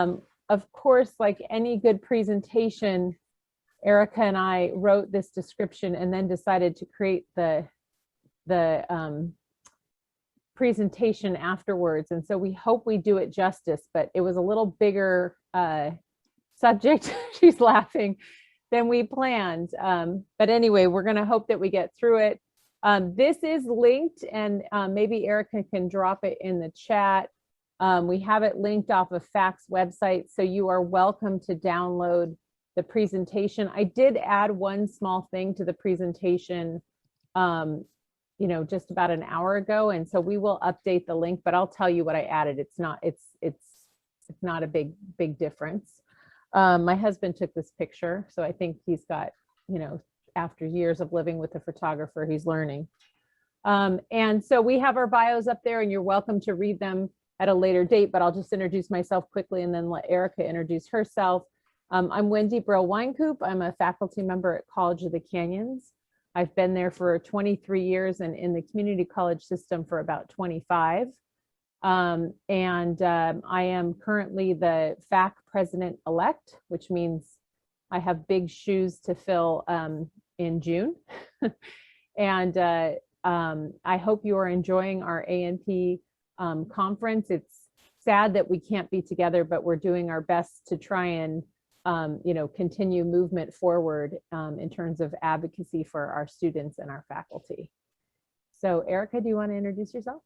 Of course, like any good presentation, Erica and I wrote this description and then decided to create the presentation afterwards. And so we hope we do it justice, but it was a little bigger subject, she's laughing, than we planned. But anyway, we're going to hope that we get through it. This is linked, and maybe Erica can drop it in the chat. We have it linked off of FACC's website, so you are welcome to download the presentation. I did add one small thing to the presentation, just about an hour ago, and so we will update the link. But I'll tell you what I added. It's not a big difference. My husband took this picture, so I think he's got, after years of living with a photographer, he's learning. And so we have our bios up there, and you're welcome to read them at a later date, but I'll just introduce myself quickly and then let Erica introduce herself. I'm Wendy Brill-Wynkoop. I'm a faculty member at College of the Canyons. I've been there for 23 years and in the community college system for about 25. I am currently the FACC president-elect, which means I have big shoes to fill in June. And I hope you are enjoying our A&P conference. It's sad that we can't be together, but we're doing our best to try and continue movement forward in terms of advocacy for our students and our faculty. So Erica, do you want to introduce yourself?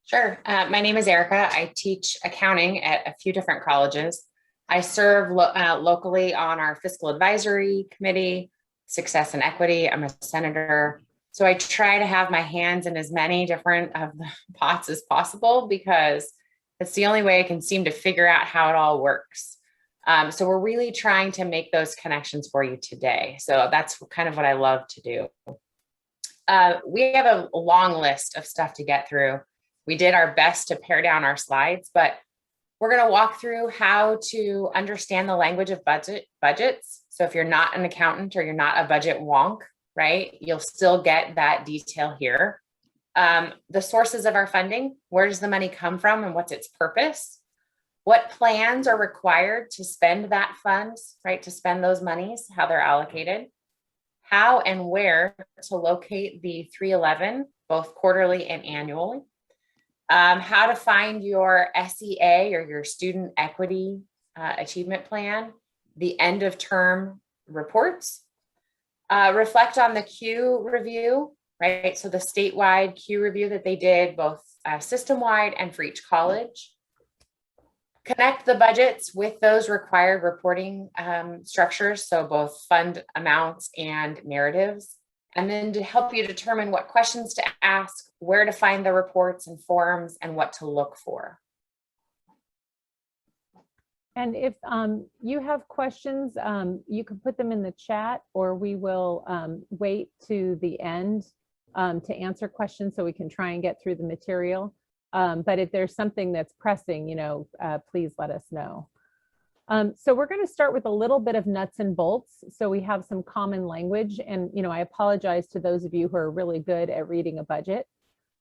Sure. My name is Erica. I teach accounting at a few different colleges. I serve locally on our Fiscal Advisory Committee, Success and Equity. I'm a senator. So I try to have my hands in as many different of the pots as possible, because it's the only way I can seem to figure out how it all works. So we're really trying to make those connections for you today. So that's kind of what I love to do. We have a long list of stuff to get through. We did our best to pare down our slides, but we're going to walk through how to understand the language of budgets. So if you're not an accountant or you're not a budget wonk, right, you'll still get that detail here. The sources of our funding, where does the money come from and what's its purpose? What plans are required to spend that funds, right, to spend those monies, how they're allocated, how and where to locate the 311, both quarterly and annually, how to find your SEA or your student equity achievement plan, the end of term reports, reflect on the Q review, right? So the statewide Q review that they did, both system-wide and for each college. Connect the budgets with those required reporting structures, so both fund amounts and narratives, and then to help you determine what questions to ask, where to find the reports and forms, and what to look for. And if you have questions, you can put them in the chat, or we will wait to the end to answer questions so we can try and get through the material. But if there's something that's pressing, please let us know. So we're going to start with a little bit of nuts and bolts, so we have some common language. And I apologize to those of you who are really good at reading a budget,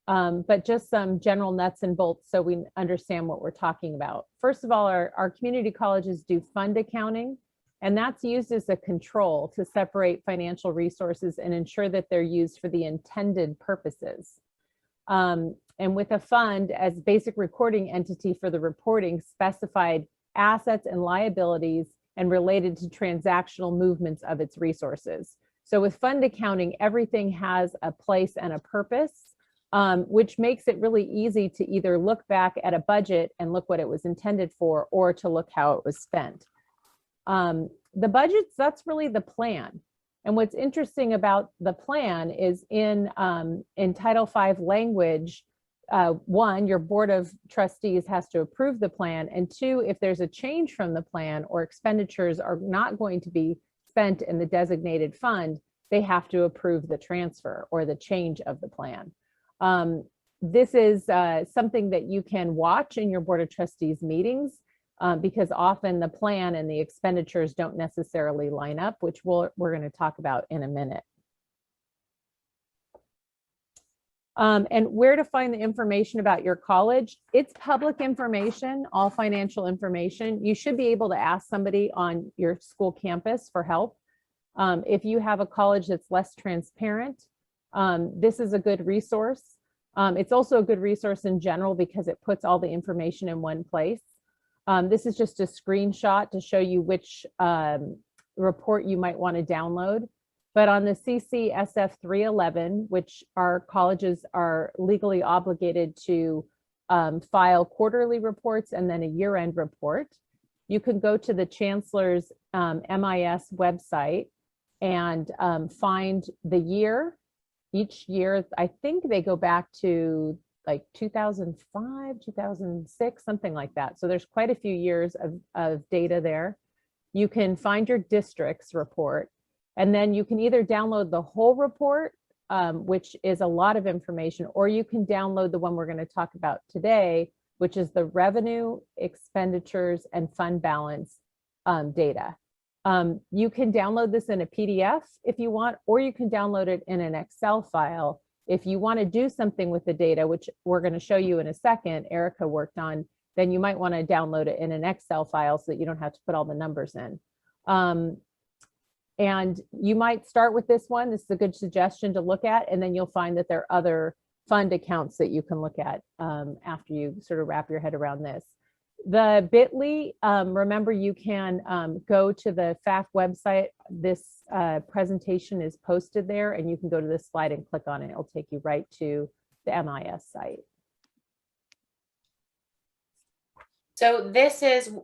but just some general nuts and bolts so we understand what we're talking about. First of all, our community colleges do fund accounting, and that's used as a control to separate financial resources and ensure that they're used for the intended purposes. And with a fund as basic recording entity for the reporting specified assets and liabilities and related to transactional movements of its resources. So with fund accounting, everything has a place and a purpose, which makes it really easy to either look back at a budget and look what it was intended for, or to look how it was spent. The budgets, that's really the plan. And what's interesting about the plan is in Title V language, one, your board of trustees has to approve the plan, and two, if there's a change from the plan or expenditures are not going to be spent in the designated fund, they have to approve the transfer or the change of the plan. This is something that you can watch in your board of trustees meetings, because often the plan and the expenditures don't necessarily line up, which we're going to talk about in a minute. And where to find the information about your college. It's public information, all financial information. You should be able to ask somebody on your school campus for help. If you have a college that's less transparent, this is a good resource. It's also a good resource in general because it puts all the information in one place. This is just a screenshot to show you which report you might want to download. But on the CCSF 311, which our colleges are legally obligated to file quarterly reports and then a year-end report, you can go to the Chancellor's MIS website and find the year. Each year, I think they go back to like 2005, 2006, something like that. So there's quite a few years of data there. You can find your district's report, and then you can either download the whole report, which is a lot of information, or you can download the one we're going to talk about today, which is the revenue, expenditures, and fund balance data. You can download this in a PDF if you want, or you can download it in an Excel file. If you want to do something with the data, which we're going to show you in a second, Erica worked on, then you might want to download it in an Excel file so that you don't have to put all the numbers in. And you might start with this one. This is a good suggestion to look at, and then you'll find that there are other fund accounts that you can look at after you sort of wrap your head around this. The bit.ly, remember you can go to the FACCC website. This presentation is posted there, and you can go to this slide and click on it. It'll take you right to the MIS site. So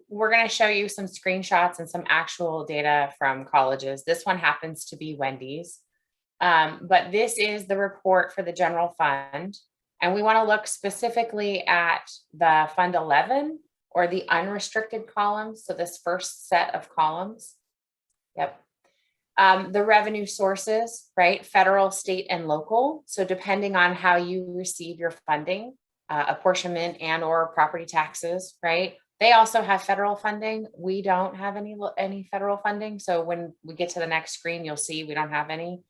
we're going to show you some screenshots and some actual data from colleges. This one happens to be Wendy's, but this is the report for the general fund. And we want to look specifically at the Fund 11 or the unrestricted columns. So this first set of columns. Yep. The revenue sources, right? Federal, state, and local. So depending on how you receive your funding, apportionment and or property taxes, right? They also have federal funding. We don't have any federal funding. So when we get to the next screen, you'll see we don't have any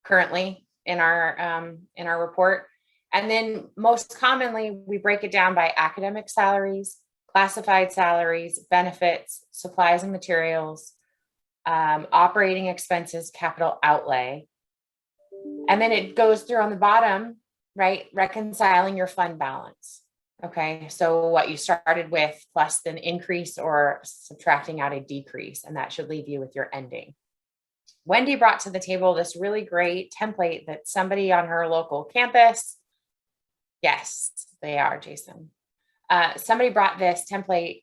currently in our report. And then most commonly, we break it down by academic salaries, classified salaries, benefits, supplies and materials, operating expenses, capital outlay. And then it goes through on the bottom, right? Reconciling your fund balance. Okay. So what you started with plus an increase or subtracting out a decrease, and that should leave you with your ending. Wendy brought to the table this really great template that somebody on her local campus, yes, they are, Jason. Somebody brought this template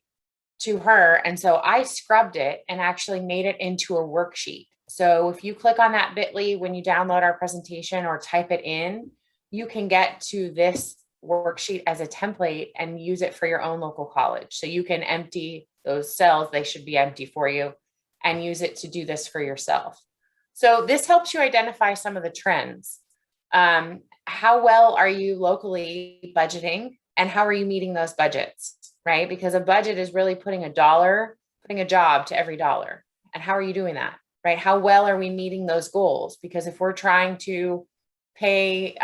to her. And so I scrubbed it and actually made it into a worksheet. So if you click on that bit.ly when you download our presentation or type it in, you can get to this worksheet as a template and use it for your own local college. So you can empty those cells, they should be empty for you, and use it to do this for yourself. So this helps you identify some of the trends. How well are you locally budgeting, and how are you meeting those budgets, right? Because a budget is really putting a job to every dollar. And how are you doing that, right? How well are we meeting those goals? Because if we're trying to pay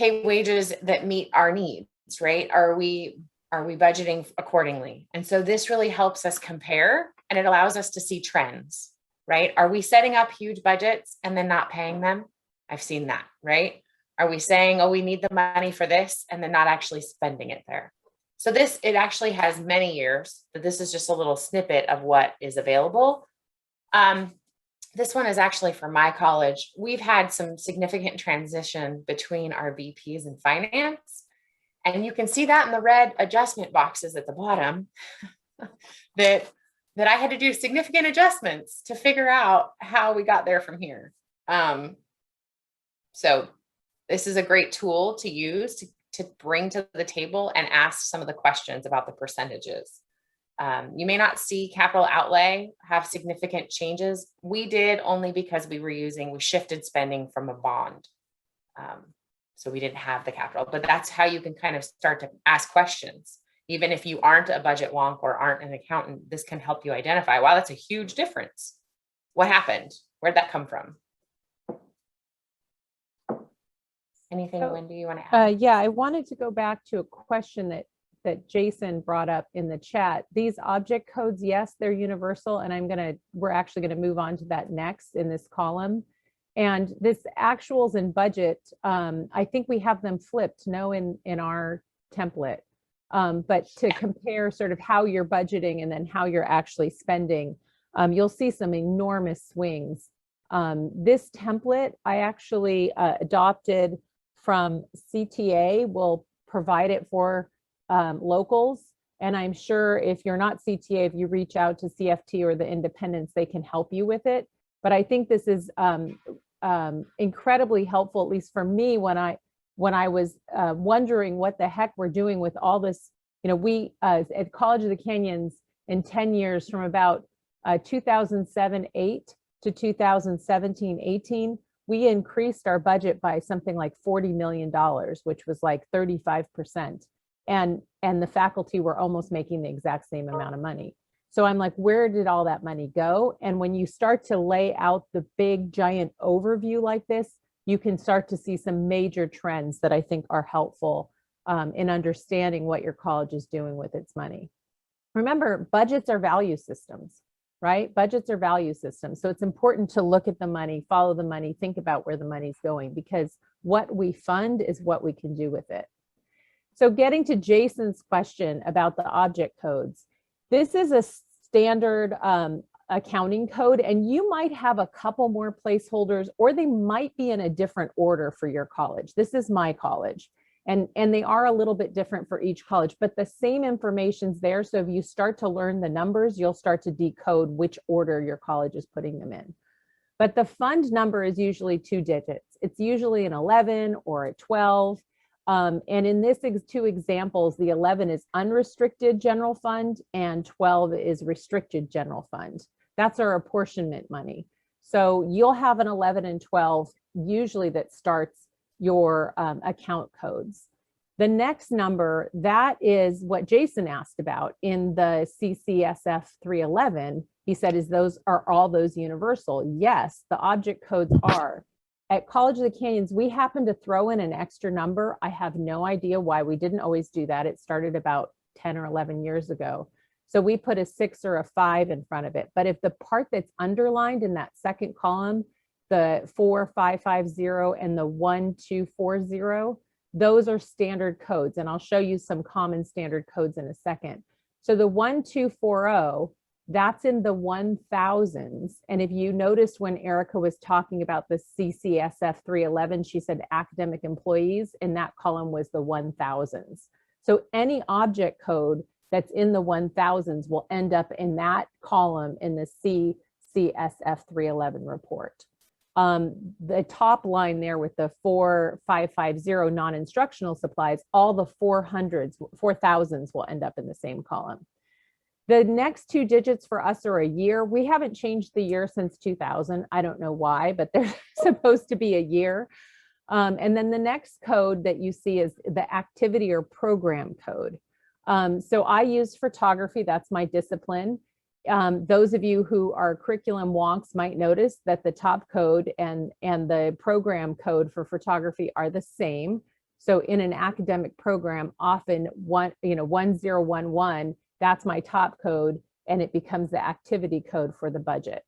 wages that meet our needs, right? Are we budgeting accordingly? And so this really helps us compare, and it allows us to see trends, right? Are we setting up huge budgets and then not paying them? I've seen that, right? Are we saying, oh, we need the money for this, and then not actually spending it there? So it actually has many years, but this is just a little snippet of what is available. This one is actually for my college. We've had some significant transition between our VPs in finance. And you can see that in the red adjustment boxes at the bottom that I had to do significant adjustments to figure out how we got there from here. So this is a great tool to use to bring to the table and ask some of the questions about the percentages. You may not see capital outlay have significant changes. We did only because we shifted spending from a bond. So we didn't have the capital, but that's how you can kind of start to ask questions. Even if you aren't a budget wonk or aren't an accountant, this can help you identify, wow, that's a huge difference. What happened? Where'd that come from? Anything, So, Wendy, you want to add? Yeah, I wanted to go back to a question that Jason brought up in the chat. These object codes, yes, they're universal, and we're actually gonna move on to that next in this column. And this actuals and budget, I think we have them flipped, no, in our template. But to compare sort of how you're budgeting and then how you're actually spending, you'll see some enormous swings. This template I actually adopted from CTA. Will provide it for locals. And I'm sure if you're not CTA, if you reach out to CFT or the independents, they can help you with it. But I think this is incredibly helpful, at least for me, when I was wondering what the heck we're doing with all this. You know, we at College of the Canyons in 10 years, from about 2007-8 to 2017-18, we increased our budget by something like $40 million, which was like 35%. And the faculty were almost making the exact same amount of money. So I'm like, where did all that money go? And when you start to lay out the big giant overview like this, you can start to see some major trends that I think are helpful in understanding what your college is doing with its money. Remember, budgets are value systems, right? Budgets are value systems. So it's important to look at the money, follow the money, think about where the money's going, because what we fund is what we can do with it. So getting to Jason's question about the object codes, this is a standard accounting code, and you might have a couple more placeholders, or they might be in a different order for your college. This is my college, and they are a little bit different for each college, but the same information's there. So if you start to learn the numbers, you'll start to decode which order your college is putting them in. But the fund number is usually 2 digits. It's usually an 11 or a 12. And in this two examples, the 11 is unrestricted general fund and 12 is restricted general fund. That's our apportionment money. So you'll have an 11 and 12 usually that starts your account codes. The next number, that is what Jason asked about in the CCSF 311. He said, are all those universal? Yes, the object codes are. At College of the Canyons, we happened to throw in an extra number. I have no idea why. We didn't always do that. It started about 10 or 11 years ago. So we put a 6 or a 5 in front of it. But if the part that's underlined in that second column, the 4550 and the 1240, those are standard codes. And I'll show you some common standard codes in a second. So the 1240, that's in the 1000s. And if you noticed when Erica was talking about the CCSF 311, she said academic employees, and that column was the 1000s. So any object code that's in the 1000s will end up in that column in the CCSF 311 report. The top line there with the 4550 non-instructional supplies, all the 4000s will end up in the same column. The next 2 digits for us are a year. We haven't changed the year since 2000. I don't know why, but they're supposed to be a year. And then the next code that you see is the activity or program code. So I use photography. That's my discipline. Those of you who are curriculum wonks might notice that the top code and the program code for photography are the same. So in an academic program, often 1011, that's my top code, and it becomes the activity code for the budget.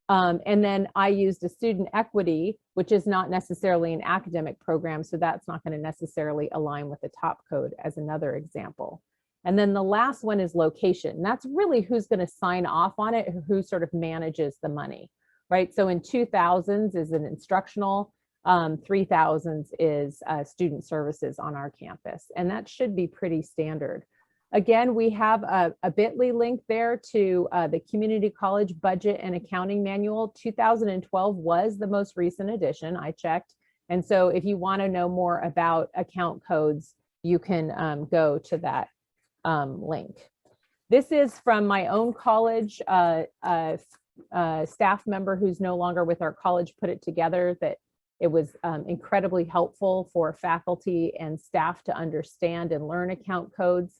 And then I used a student equity, which is not necessarily an academic program, so that's not going to necessarily align with the top code as another example. And then the last one is location. That's really who's going to sign off on it, who sort of manages the money, right? So in 2000s is an instructional, 3000s is student services on our campus, and that should be pretty standard. Again, we have a bit.ly link there to the Community College Budget and Accounting Manual. 2012 was the most recent edition, I checked. And so if you want to know more about account codes, you can go to that link. This is from my own college. Staff member who's no longer with our college put it together, that it was incredibly helpful for faculty and staff to understand and learn account codes.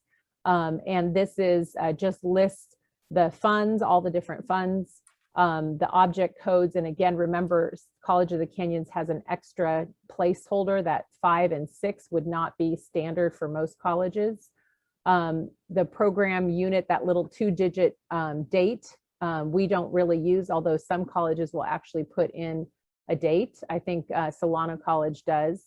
And this is just lists the funds, all the different funds, the object codes. And again, remember, College of the Canyons has an extra placeholder that 5 and 6 would not be standard for most colleges. The program unit, that little 2-digit date, we don't really use, although some colleges will actually put in a date. I think Solano College does.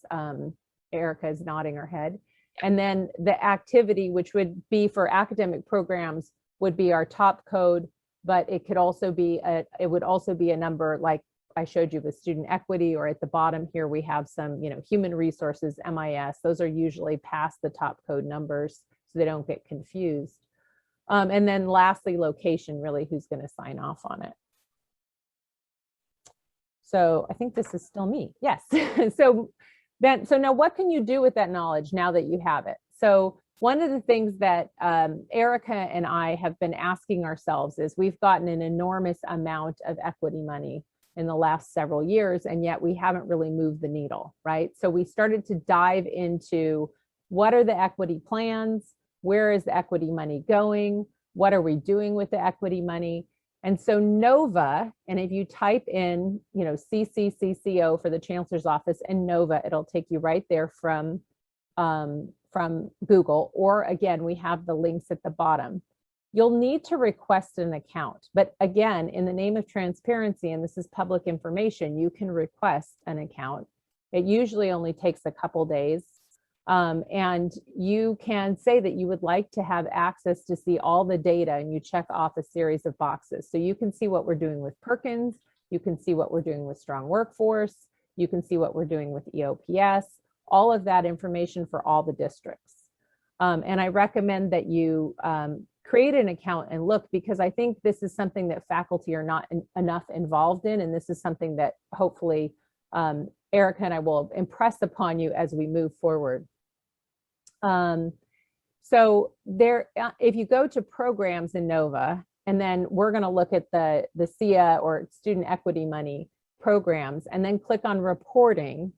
Erica is nodding her head. And then the activity, which would be for academic programs, would be our top code, but it could also be it would also be a number like I showed you with student equity, or at the bottom here we have some, human resources, MIS. Those are usually past the top code numbers, so they don't get confused. And then lastly, location, really who's going to sign off on it. So I think this is still me. Yes. So now what can you do with that knowledge now that you have it? So one of the things that Erica and I have been asking ourselves is we've gotten an enormous amount of equity money in the last several years, and yet we haven't really moved the needle, right? So we started to dive into what are the equity plans? Where is the equity money going? What are we doing with the equity money? And so NOVA, and if you type in, CCCCO for the Chancellor's Office and NOVA, it'll take you right there from Google, or again, we have the links at the bottom. You'll need to request an account, but again, in the name of transparency, and this is public information, you can request an account. It usually only takes a couple days. And you can say that you would like to have access to see all the data, and you check off a series of boxes. So you can see what we're doing with Perkins, you can see what we're doing with Strong Workforce, you can see what we're doing with EOPS, all of that information for all the districts. And I recommend that you create an account and look, because I think this is something that faculty are not enough involved in, and this is something that hopefully Erica and I will impress upon you as we move forward. So there, if you go to programs in NOVA, and then we're going to look at the SIA or student equity money programs, and then click on reporting.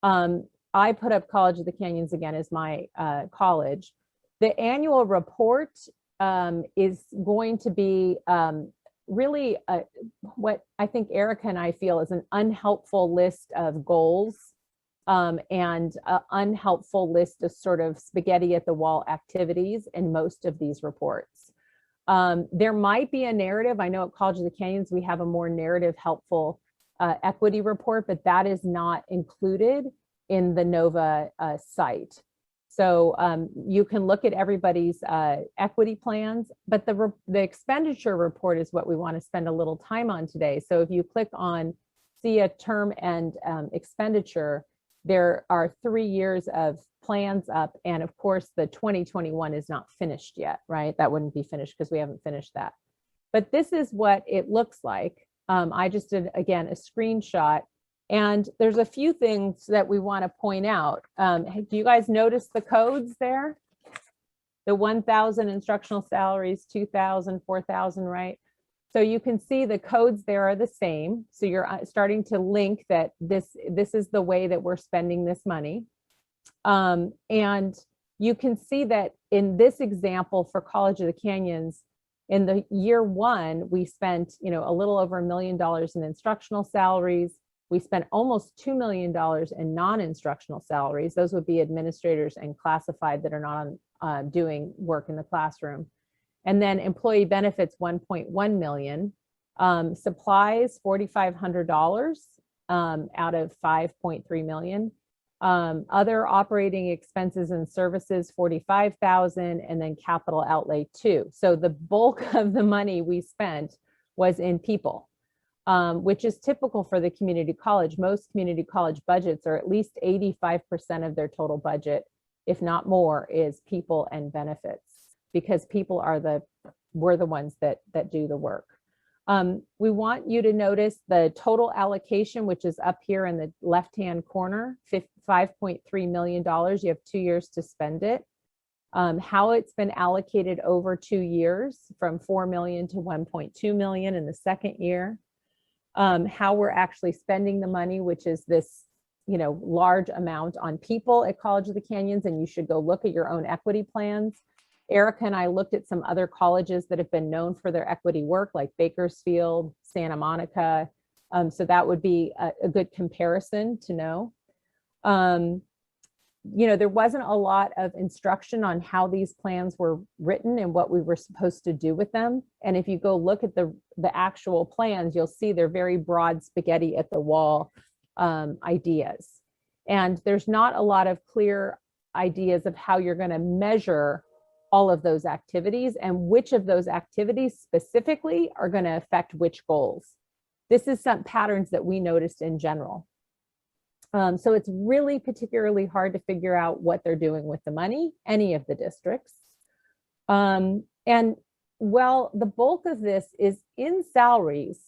I put up College of the Canyons again as my college. The annual report is going to be really what I think Erica and I feel is an unhelpful list of goals and an unhelpful list of sort of spaghetti at the wall activities in most of these reports. There might be a narrative. I know at College of the Canyons we have a more narrative helpful equity report, but that is not included in the NOVA site. So you can look at everybody's equity plans, but the expenditure report is what we want to spend a little time on today. So if you click on see a term and expenditure, there are 3 years of plans up. And of course, the 2021 is not finished yet, right? That wouldn't be finished because we haven't finished that. But this is what it looks like. I just did, again, a screenshot. And there's a few things that we want to point out. Do you guys notice the codes there? The 1,000 instructional salaries, 2,000, 4,000, right? So you can see the codes there are the same. So you're starting to link that this is the way that we're spending this money. And you can see that in this example for College of the Canyons, in the year 1, we spent, a little over $1 million in instructional salaries. We spent almost $2 million in non-instructional salaries. Those would be administrators and classified that are not doing work in the classroom. And then employee benefits, $1.1 million. Supplies, $4,500 out of $5.3 million. Other operating expenses and services, $45,000, and then capital outlay 2. So the bulk of the money we spent was in people. Which is typical for the community college. Most community college budgets are at least 85% of their total budget, if not more, is people and benefits, because people are we're the ones that do the work. We want you to notice the total allocation, which is up here in the left-hand corner, $5.3 million. You have 2 years to spend it. How it's been allocated over 2 years, from 4 million to 1.2 million in the second year. How we're actually spending the money, which is this, large amount on people at College of the Canyons, and you should go look at your own equity plans. Erica and I looked at some other colleges that have been known for their equity work, like Bakersfield, Santa Monica. So that would be a good comparison to know. There wasn't a lot of instruction on how these plans were written and what we were supposed to do with them. And if you go look at the actual plans, you'll see they're very broad spaghetti at the wall ideas. And there's not a lot of clear ideas of how you're going to measure all of those activities and which of those activities specifically are going to affect which goals. This is some patterns that we noticed in general. So it's really particularly hard to figure out what they're doing with the money, any of the districts. And well, the bulk of this is in salaries.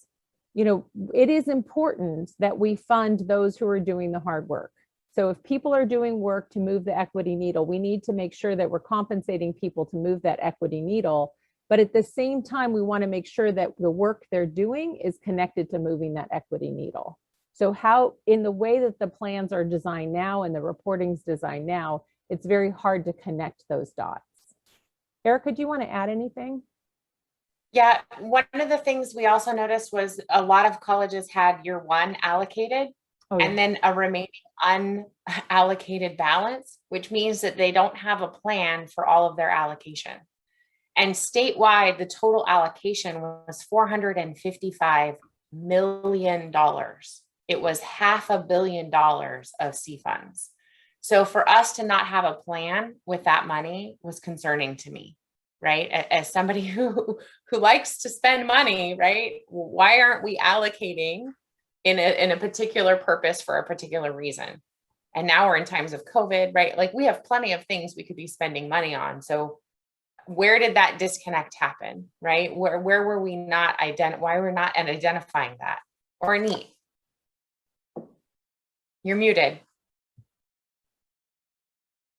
It is important that we fund those who are doing the hard work. So if people are doing work to move the equity needle, we need to make sure that we're compensating people to move that equity needle. But at the same time, we want to make sure that the work they're doing is connected to moving that equity needle. So how, in the way that the plans are designed now and the reporting's designed now, it's very hard to connect those dots. Erica, do you want to add anything? Yeah, one of the things we also noticed was a lot of colleges had year one allocated and then a remaining unallocated balance, which means that they don't have a plan for all of their allocation. And statewide, the total allocation was $455 million. It was $500 million of C funds. So for us to not have a plan with that money was concerning to me, right? As somebody who likes to spend money, right? Why aren't we allocating in a particular purpose for a particular reason? And now we're in times of COVID, right? Like we have plenty of things we could be spending money on. So where did that disconnect happen, right? Where were we not why we're not identifying that? Or neat? You're muted.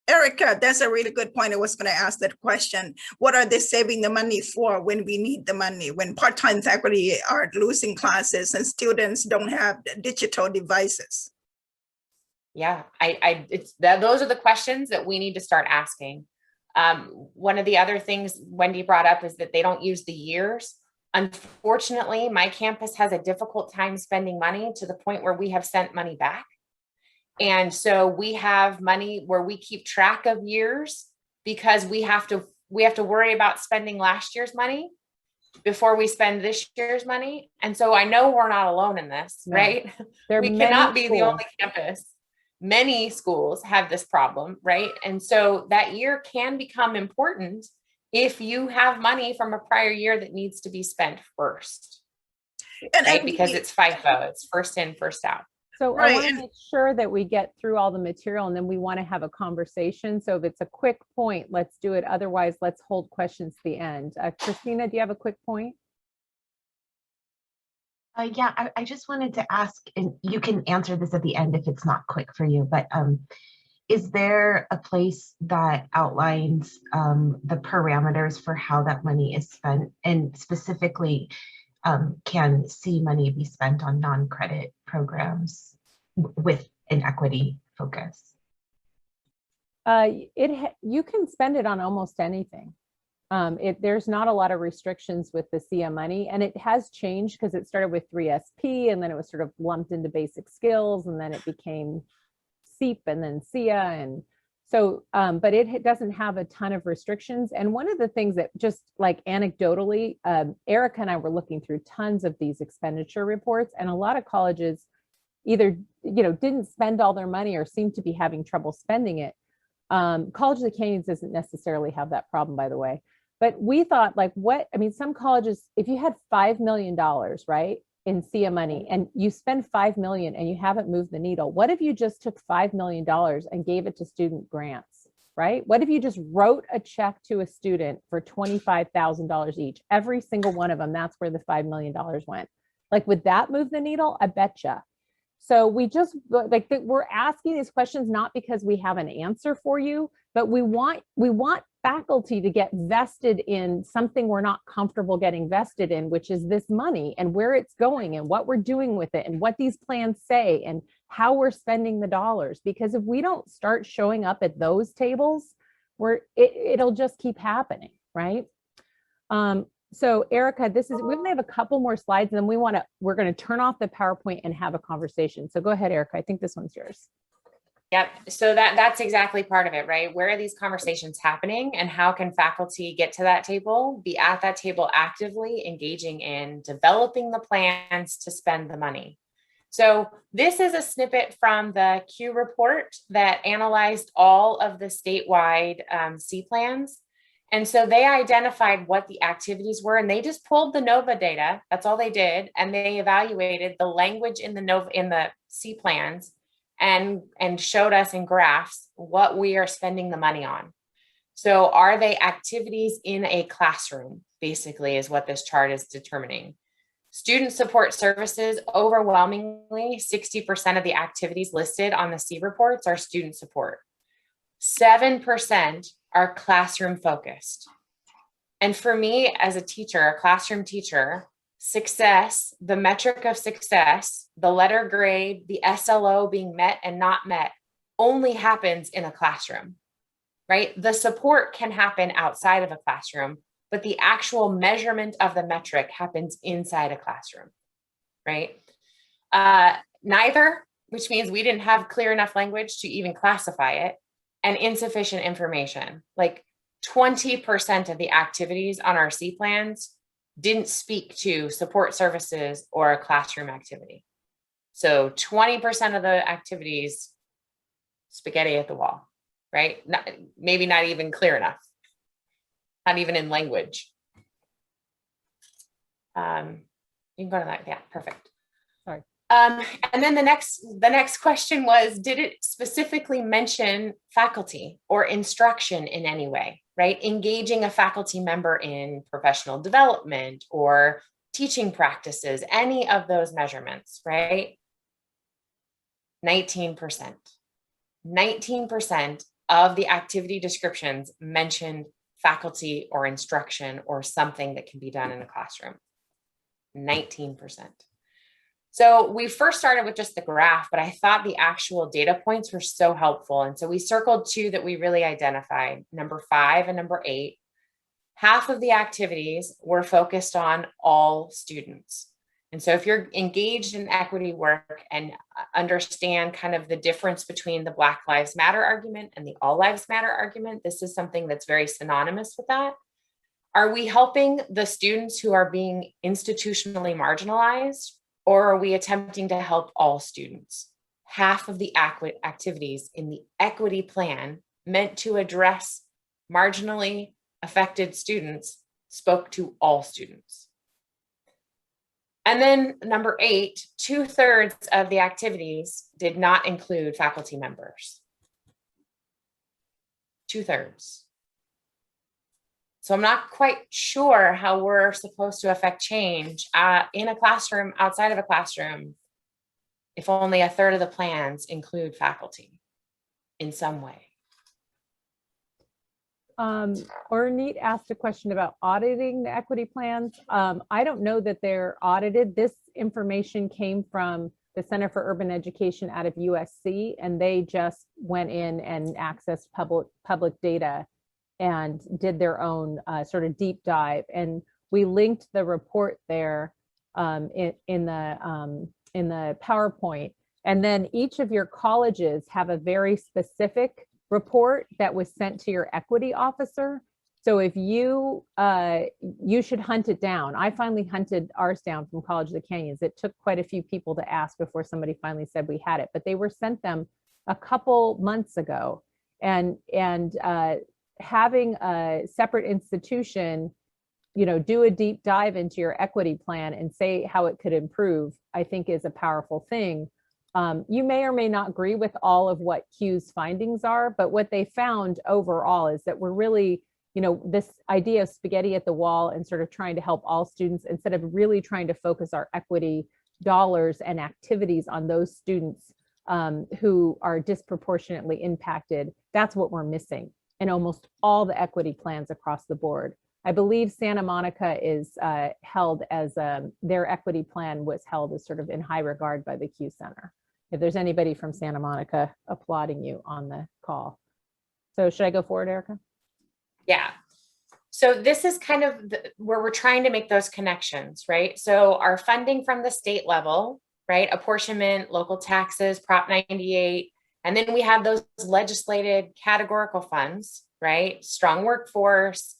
Erica, that's a really good point. I was going to ask that question. What are they saving the money for when we need the money, when part-time faculty are losing classes and students don't have digital devices? Yeah, those are the questions that we need to start asking. One of the other things Wendy brought up is that they don't use the years. Unfortunately, my campus has a difficult time spending money to the point where we have sent money back. And so we have money where we keep track of years because we have to worry about spending last year's money before we spend this year's money. And so I know we're not alone in this, right? We cannot be the only campus. Many schools have this problem, right? And so that year can become important if you have money from a prior year that needs to be spent first, right? Because it's FIFO, it's first in, first out. So I want to make sure that we get through all the material and then we want to have a conversation. So if it's a quick point, let's do it. Otherwise, let's hold questions to the end. Christina, do you have a quick point? Yeah, I just wanted to ask, and you can answer this at the end if it's not quick for you, but is there a place that outlines the parameters for how that money is spent, and specifically can C money be spent on non-credit programs with an equity focus? You can spend it on almost anything. There's not a lot of restrictions with the SIA money, and it has changed because it started with 3SP and then it was sort of lumped into basic skills, and then it became SEEP and then SIA. And so, but it doesn't have a ton of restrictions. And one of the things that just like anecdotally, Erica and I were looking through tons of these expenditure reports, and a lot of colleges either, didn't spend all their money or seem to be having trouble spending it. College of the Canyons doesn't necessarily have that problem, by the way. But we thought some colleges, if you had $5 million, right, in SIA money, and you spend $5 million and you haven't moved the needle, what if you just took $5 million and gave it to student grants, right? What if you just wrote a check to a student for $25,000 each? Every single one of them, that's where the $5 million went. Like, would that move the needle? I betcha. So we just we're asking these questions not because we have an answer for you, but we want faculty to get vested in something we're not comfortable getting vested in, which is this money and where it's going and what we're doing with it and what these plans say and how we're spending the dollars. Because if we don't start showing up at those tables, it'll just keep happening, right? So Erica, we only have a couple more slides, and then we're going to turn off the PowerPoint and have a conversation. So go ahead, Erica. I think this one's yours. Yep. So that's exactly part of it, right? Where are these conversations happening, and how can faculty get to that table, be at that table actively engaging in developing the plans to spend the money? So this is a snippet from the Q report that analyzed all of the statewide C plans. And so they identified what the activities were, and they just pulled the NOVA data. That's all they did. And they evaluated the language in the C plans and showed us in graphs what we are spending the money on. So are they activities in a classroom, basically, is what this chart is determining. Student support services, overwhelmingly 60% of the activities listed on the C reports are student support. 7% are classroom focused. And for me as a teacher, a classroom teacher, success, the metric of success, the letter grade, the SLO being met and not met, only happens in a classroom, right? The support can happen outside of a classroom, but the actual measurement of the metric happens inside a classroom, right? Neither, which means we didn't have clear enough language to even classify it, and insufficient information. Like 20% of the activities on our C plans didn't speak to support services or a classroom activity. So 20% of the activities, spaghetti at the wall, right? Maybe not even clear enough, not even in language. You can go to that. Yeah, perfect. Sorry. And then the next question was, did it specifically mention faculty or instruction in any way, right? Engaging a faculty member in professional development or teaching practices, any of those measurements, right? 19%. 19% of the activity descriptions mentioned faculty or instruction or something that can be done in a classroom. 19%. So we first started with just the graph, but I thought the actual data points were so helpful. And so we circled two that we really identified, number 5 and number 8. Half of the activities were focused on all students. And so if you're engaged in equity work and understand kind of the difference between the Black Lives Matter argument and the All Lives Matter argument, this is something that's very synonymous with that. Are we helping the students who are being institutionally marginalized? Or are we attempting to help all students? Half of the activities in the equity plan meant to address marginally affected students spoke to all students. And then number 8, 2/3 of the activities did not include faculty members. 2/3. So I'm not quite sure how we're supposed to affect change in a classroom, outside of a classroom, if only 1/3 of the plans include faculty in some way. Ornette asked a question about auditing the equity plans. I don't know that they're audited. This information came from the Center for Urban Education out of USC, and they just went in and accessed public data and did their own sort of deep dive. And we linked the report there in the PowerPoint. And then each of your colleges have a very specific report that was sent to your equity officer. So if you should hunt it down. I finally hunted ours down from College of the Canyons. It took quite a few people to ask before somebody finally said we had it, but they were sent them a couple months ago. And having a separate institution, do a deep dive into your equity plan and say how it could improve, I think is a powerful thing. You may or may not agree with all of what Q's findings are, but what they found overall is that we're really, this idea of spaghetti at the wall and sort of trying to help all students instead of really trying to focus our equity dollars and activities on those students who are disproportionately impacted. That's what we're missing in almost all the equity plans across the board. I believe Santa Monica is held as their equity plan was held as sort of in high regard by the Q Center. If there's anybody from Santa Monica applauding you on the call. So should I go forward, Erica? Yeah. So this is kind of where we're trying to make those connections, right? So our funding from the state level, right? Apportionment, local taxes, Prop 98, and then we have those legislated categorical funds, right? Strong workforce,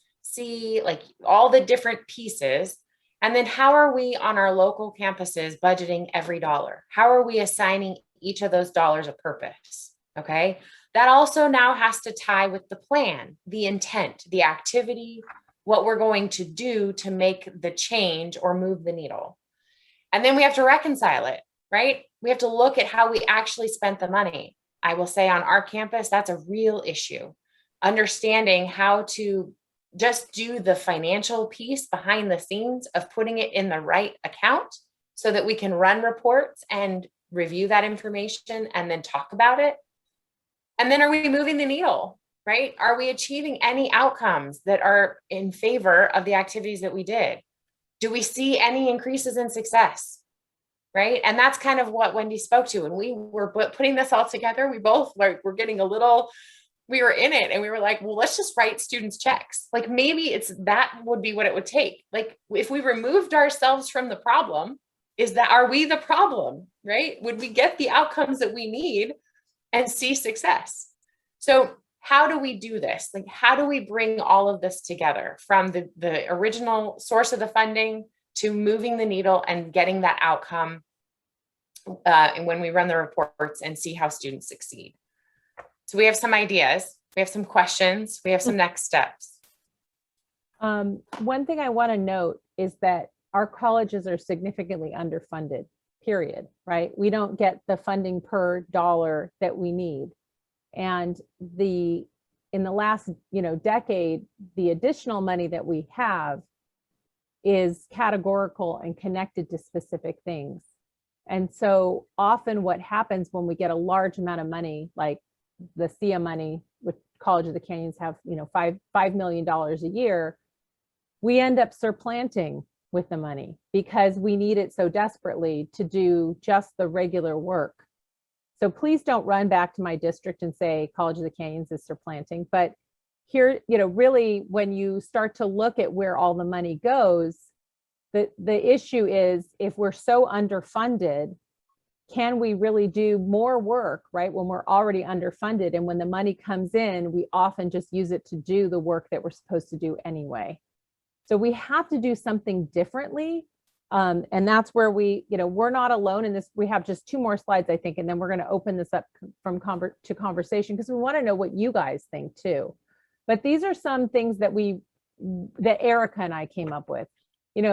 like all the different pieces. And then how are we on our local campuses budgeting every dollar? How are we assigning each of those dollars a purpose? Okay. That also now has to tie with the plan, the intent, the activity, what we're going to do to make the change or move the needle. And then we have to reconcile it, right? We have to look at how we actually spent the money. I will say on our campus, that's a real issue. Understanding how to just do the financial piece behind the scenes of putting it in the right account so that we can run reports and review that information and then talk about it. And then are we moving the needle, right? Are we achieving any outcomes that are in favor of the activities that we did? Do we see any increases in success, right? And that's kind of what Wendy spoke to. And we were putting this all together. We both were getting a little, we were in it and we were like, well, let's just write students checks. Like maybe that would be what it would take. Like if we removed ourselves from the problem, are we the problem, right? Would we get the outcomes that we need and see success? So how do we do this? Like, how do we bring all of this together from the original source of the funding to moving the needle and getting that outcome and when we run the reports and see how students succeed? So we have some ideas, we have some questions, we have some next steps. One thing I want to note is that our colleges are significantly underfunded, period, right? We don't get the funding per dollar that we need. And in the last, decade, the additional money that we have is categorical and connected to specific things. And so often what happens when we get a large amount of money, like the SIA money, which College of the Canyons have, $5 million a year, we end up supplanting with the money because we need it so desperately to do just the regular work. So please don't run back to my district and say College of the Canyons is supplanting. But here, really, when you start to look at where all the money goes, the issue is if we're so underfunded, can we really do more work, right? When we're already underfunded, and when the money comes in, we often just use it to do the work that we're supposed to do anyway. So we have to do something differently. And that's where we're not alone in this. We have just 2 more slides, I think, and then we're going to open this up to conversation because we want to know what you guys think too. But these are some things that Erica and I came up with.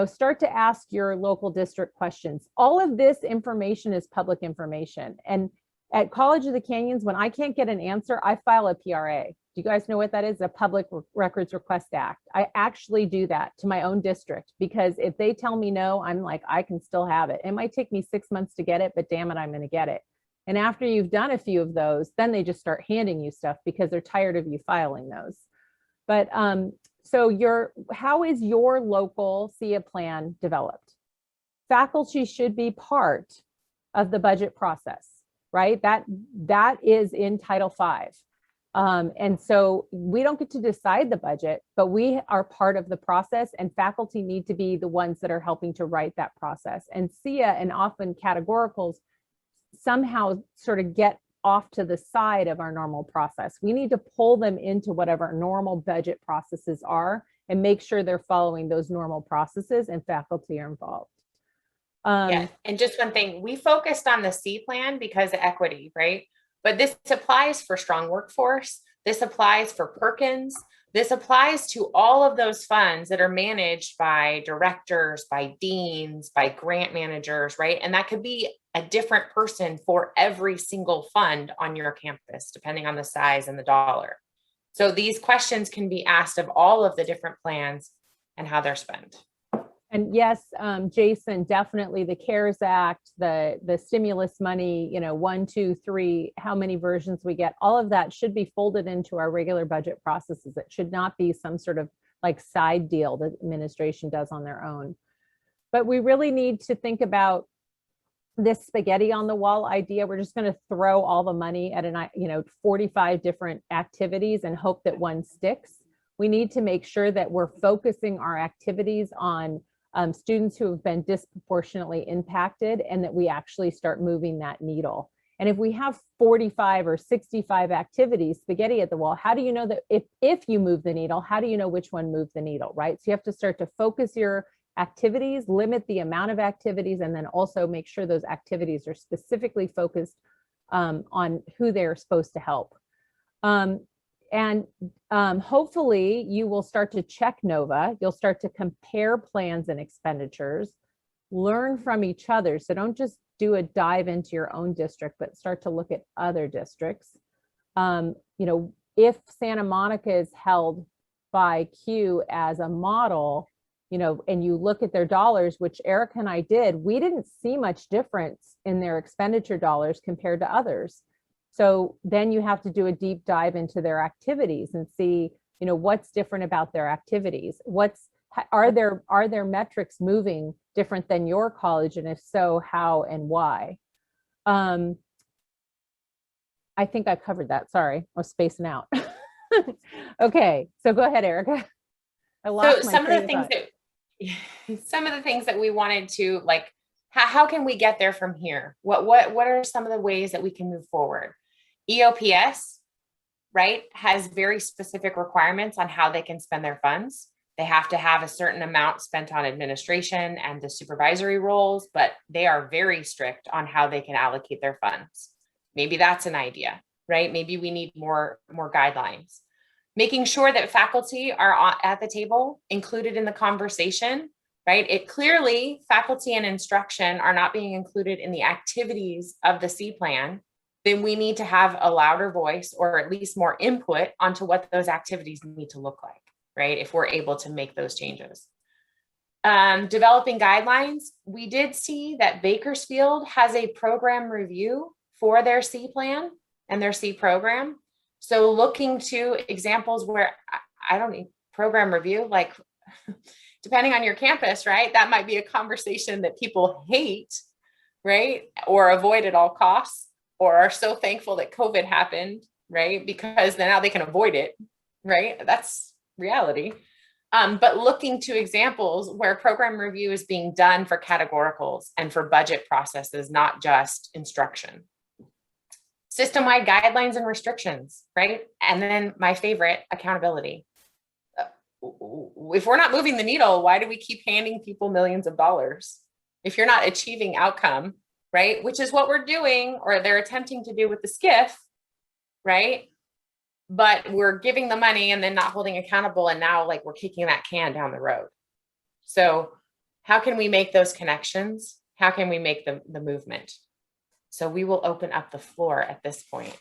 Start to ask your local district questions. All of this information is public information. And at College of the Canyons, when I can't get an answer, I file a PRA. Do you guys know what that is? A Public Records Request Act. I actually do that to my own district because if they tell me no, I'm like, I can still have it. It might take me 6 months to get it, but damn it, I'm going to get it. And after you've done a few of those, then they just start handing you stuff because they're tired of you filing those. But so how is your local SIA plan developed? Faculty should be part of the budget process, right? That is in Title V. And so we don't get to decide the budget, but we are part of the process, and faculty need to be the ones that are helping to write that process. And SIA and often categoricals somehow sort of get off to the side of our normal process. We need to pull them into whatever normal budget processes are and make sure they're following those normal processes and faculty are involved. Yeah, and just one thing, we focused on the C plan because of equity, right? But this applies for strong workforce. This applies for Perkins. This applies to all of those funds that are managed by directors, by deans, by grant managers, right? And that could be a different person for every single fund on your campus, depending on the size and the dollar. So these questions can be asked of all of the different plans and how they're spent. And yes, Jason, definitely the CARES Act, the stimulus money, 1, 2, 3, how many versions we get, all of that should be folded into our regular budget processes. It should not be some sort of like side deal that administration does on their own. But we really need to think about this spaghetti on the wall idea. We're just going to throw all the money at 45 different activities and hope that one sticks. we need to make sure that we're focusing our activities on students who have been disproportionately impacted, and that we actually start moving that needle. And if we have 45 or 65 activities, spaghetti at the wall, how do you know that if you move the needle, how do you know which one moved the needle, right? So you have to start to focus your activities, limit the amount of activities, and then also make sure those activities are specifically focused on who they're supposed to help. Hopefully you will start to check NOVA. You'll start to compare plans and expenditures, learn from each other. So don't just do a dive into your own district, but start to look at other districts. If Santa Monica is held by Q as a model, and you look at their dollars, which Erica and I did, we didn't see much difference in their expenditure dollars compared to others. So then you have to do a deep dive into their activities and see, what's different about their activities. Are their metrics moving different than your college? And if so, how and why? I think I covered that. Sorry, I was spacing out. Okay, so go ahead, Erica. So some of the things that we wanted to, like, how can we get there from here? What are some of the ways that we can move forward? EOPS, right, has very specific requirements on how they can spend their funds. They have to have a certain amount spent on administration and the supervisory roles, but they are very strict on how they can allocate their funds. Maybe that's an idea, right? Maybe we need more guidelines. Making sure that faculty are at the table, included in the conversation, right? It clearly, faculty and instruction are not being included in the activities of the C plan. Then we need to have a louder voice, or at least more input onto what those activities need to look like, right? If we're able to make those changes. Developing guidelines, we did see that Bakersfield has a program review for their C plan and their C program. So looking to examples where I don't need program review, like depending on your campus, right? That might be a conversation that people hate, right? Or avoid at all costs, or are so thankful that COVID happened, right? Because then now they can avoid it, right? That's reality. But looking to examples where program review is being done for categoricals and for budget processes, not just instruction. System-wide guidelines and restrictions, right? And then my favorite, accountability. If we're not moving the needle, why do we keep handing people millions of dollars? If you're not achieving outcome, right? Which is what we're doing, or they're attempting to do with the SCIF, right? But we're giving the money and then not holding accountable. And now like we're kicking that can down the road. So how can we make those connections? How can we make the movement? So we will open up the floor at this point.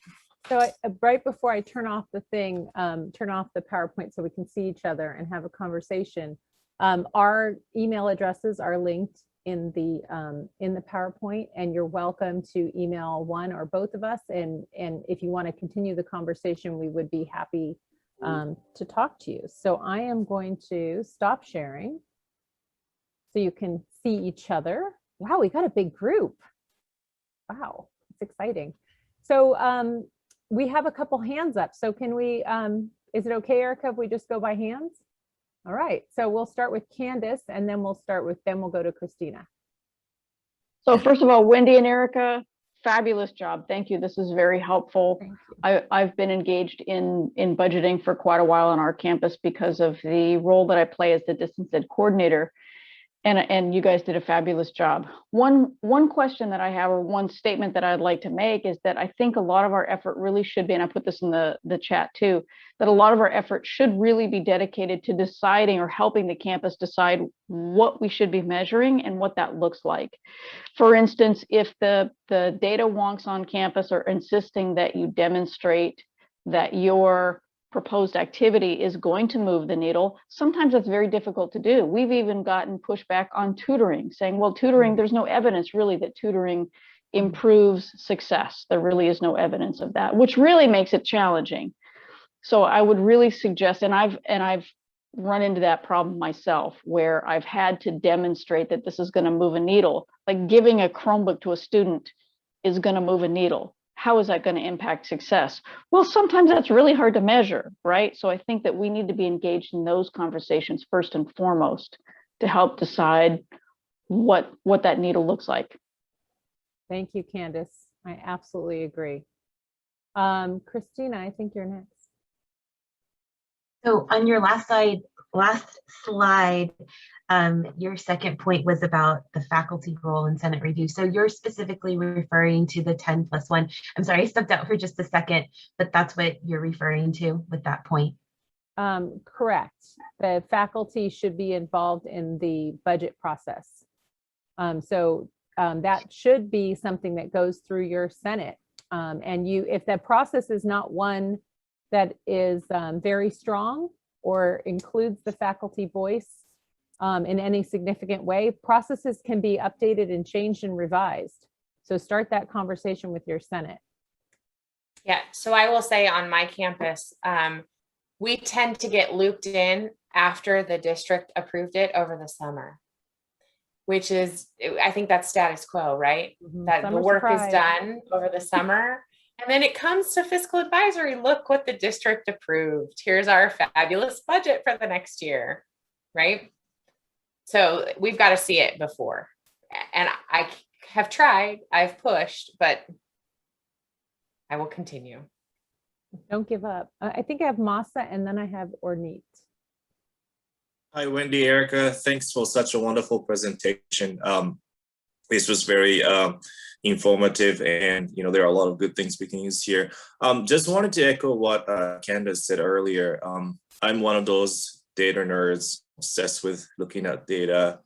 So right before I turn off the thing, turn off the PowerPoint so we can see each other and have a conversation. Our email addresses are linked in the PowerPoint, and you're welcome to email one or both of us. And if you want to continue the conversation, we would be happy to talk to you. So I am going to stop sharing so you can see each other. Wow, we got a big group. Wow, it's exciting. So we have a couple hands up. So can we, is it okay, Erica, if we just go by hands? All right, so we'll start with Candace, and then we'll go to Christina. So first of all, Wendy and Erica, fabulous job. Thank you. This is very helpful. I've been engaged in budgeting for quite a while on our campus because of the role that I play as the distance ed coordinator. And you guys did a fabulous job. One question that I have, or one statement that I'd like to make, is that I think a lot of our effort really should be, and I put this in the chat too, that a lot of our effort should really be dedicated to deciding or helping the campus decide what we should be measuring and what that looks like. For instance, if the data wonks on campus are insisting that you demonstrate that your proposed activity is going to move the needle, sometimes that's very difficult to do. We've even gotten pushback on tutoring, saying, well, tutoring, there's no evidence really that tutoring improves success. There really is no evidence of that, which really makes it challenging. So I would really suggest, and I've run into that problem myself, where I've had to demonstrate that this is going to move a needle, like giving a Chromebook to a student is going to move a needle. how is that going to impact success? Well, sometimes that's really hard to measure, right? So I think that we need to be engaged in those conversations first and foremost to help decide what that needle looks like. Thank you, Candace. I absolutely agree. Christina, I think you're next. So on your last slide, your second point was about the faculty role in Senate review. So you're specifically referring to the 10+1. I'm sorry, I stepped out for just a second, but that's what you're referring to with that point. Correct. The faculty should be involved in the budget process. That should be something that goes through your Senate. And if that process is not one that is very strong or includes the faculty voice in any significant way, processes can be updated and changed and revised. So start that conversation with your Senate. Yeah, so I will say on my campus, we tend to get looped in after the district approved it over the summer, which is, I think that's status quo, right? That the work is done over the summer. And then it comes to fiscal advisory. Look what the district approved. Here's our fabulous budget for the next year, right? So we've got to see it before. And I have tried, I've pushed, but I will continue. Don't give up. I think I have Masa and then I have Ornit. Hi, Wendy, Erica. Thanks for such a wonderful presentation. This was very informative, and there are a lot of good things we can use here. Just wanted to echo what Candace said earlier. I'm one of those data nerds obsessed with looking at data,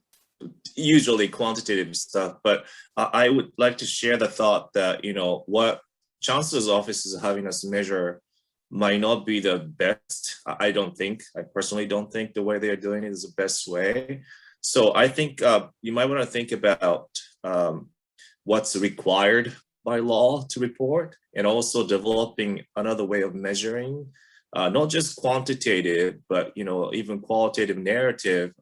usually quantitative stuff, but I would like to share the thought that, what Chancellor's office is having us measure might not be the best. I personally don't think the way they're doing it is the best way. So I think you might want to think about what's required by law to report, and also developing another way of measuring, not just quantitative, but even qualitative narrative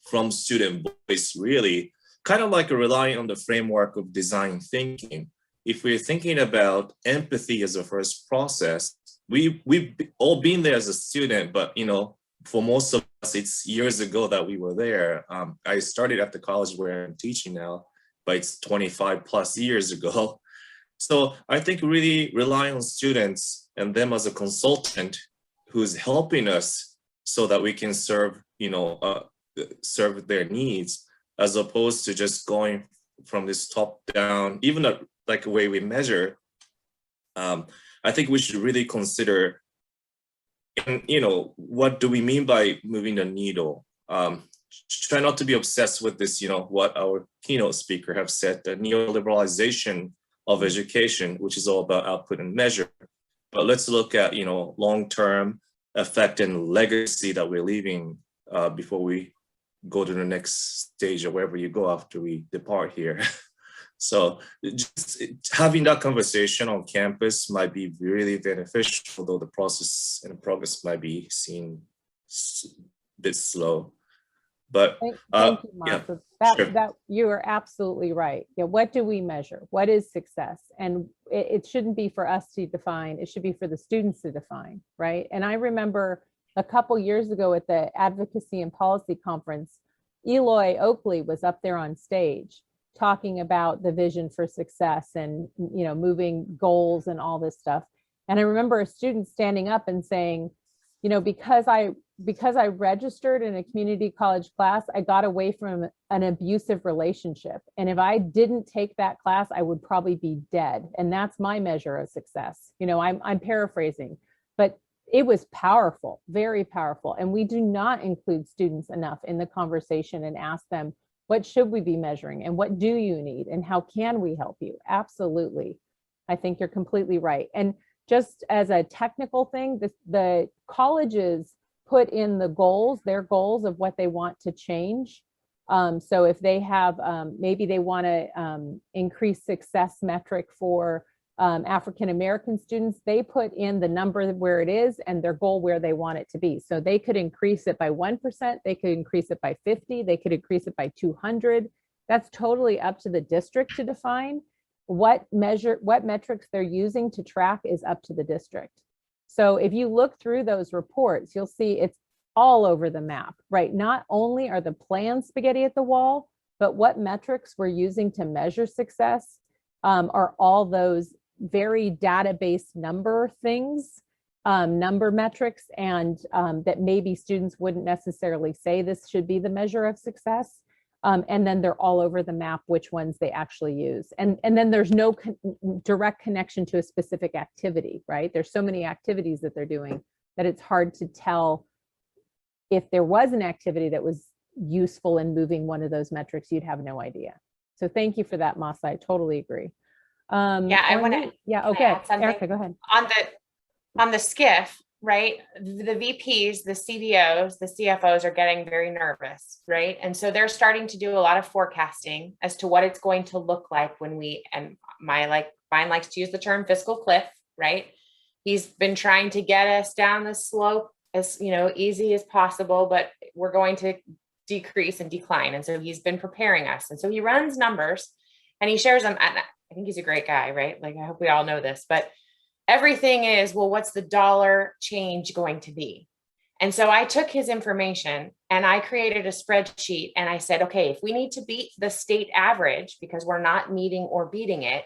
from student voice, really, kind of like relying on the framework of design thinking. If we're thinking about empathy as a first process, we've all been there as a student, but for most of us, it's years ago that we were there. I started at the college where I'm teaching now, but it's 25 plus years ago. So I think really relying on students and them as a consultant who's helping us so that we can serve serve their needs, as opposed to just going from this top down, even like a way we measure. I think we should really consider, and what do we mean by moving the needle? Try not to be obsessed with this, what our keynote speaker have said, the neoliberalization of education, which is all about output and measure. But let's look at, long-term effect and legacy that we're leaving before we go to the next stage or wherever you go after we depart here. So just having that conversation on campus might be really beneficial, although the process and progress might be seen a bit slow. But thank you, Martha. Yeah, sure. That you are absolutely right. Yeah, what do we measure? What is success? And it shouldn't be for us to define. It should be for the students to define, right? And I remember a couple years ago at the Advocacy and Policy Conference, Eloy Oakley was up there on stage talking about the vision for success and moving goals and all this stuff. And I remember a student standing up and saying, because I registered in a community college class, I got away from an abusive relationship. And if I didn't take that class, I would probably be dead. And that's my measure of success. I'm paraphrasing, but it was powerful, very powerful. And we do not include students enough in the conversation and ask them, what should we be measuring and what do you need and how can we help you? Absolutely. I think you're completely right. And just as a technical thing, the colleges put in the goals, their goals of what they want to change. So if they have, maybe they want to increase success metric for African-American students, they put in the number where it is and their goal where they want it to be. So they could increase it by 1%, they could increase it by 50, they could increase it by 200. That's totally up to the district to define. what metrics they're using to track is up to the district. So if you look through those reports, you'll see it's all over the map, right? Not only are the plans spaghetti at the wall, but what metrics we're using to measure success are all those very database number things, number metrics, and that maybe students wouldn't necessarily say this should be the measure of success. And then they're all over the map, which ones they actually use. And then there's no direct connection to a specific activity, right? There's so many activities that they're doing that it's hard to tell if there was an activity that was useful in moving one of those metrics, you'd have no idea. So thank you for that, Masa. I totally agree. Yeah, I want to. Yeah, okay. Something? Erica, go ahead. On the SCIF, right? The VPs, the CDOs, the CFOs are getting very nervous, right? And so they're starting to do a lot of forecasting as to what it's going to look like when we, and mine likes to use the term fiscal cliff, right? He's been trying to get us down the slope as, easy as possible, but we're going to decrease and decline. And so he's been preparing us. And so he runs numbers and he shares them. And I think he's a great guy, right? Like, I hope we all know this, but everything is, well, what's the dollar change going to be? And so I took his information and I created a spreadsheet and I said, okay, if we need to beat the state average because we're not meeting or beating it,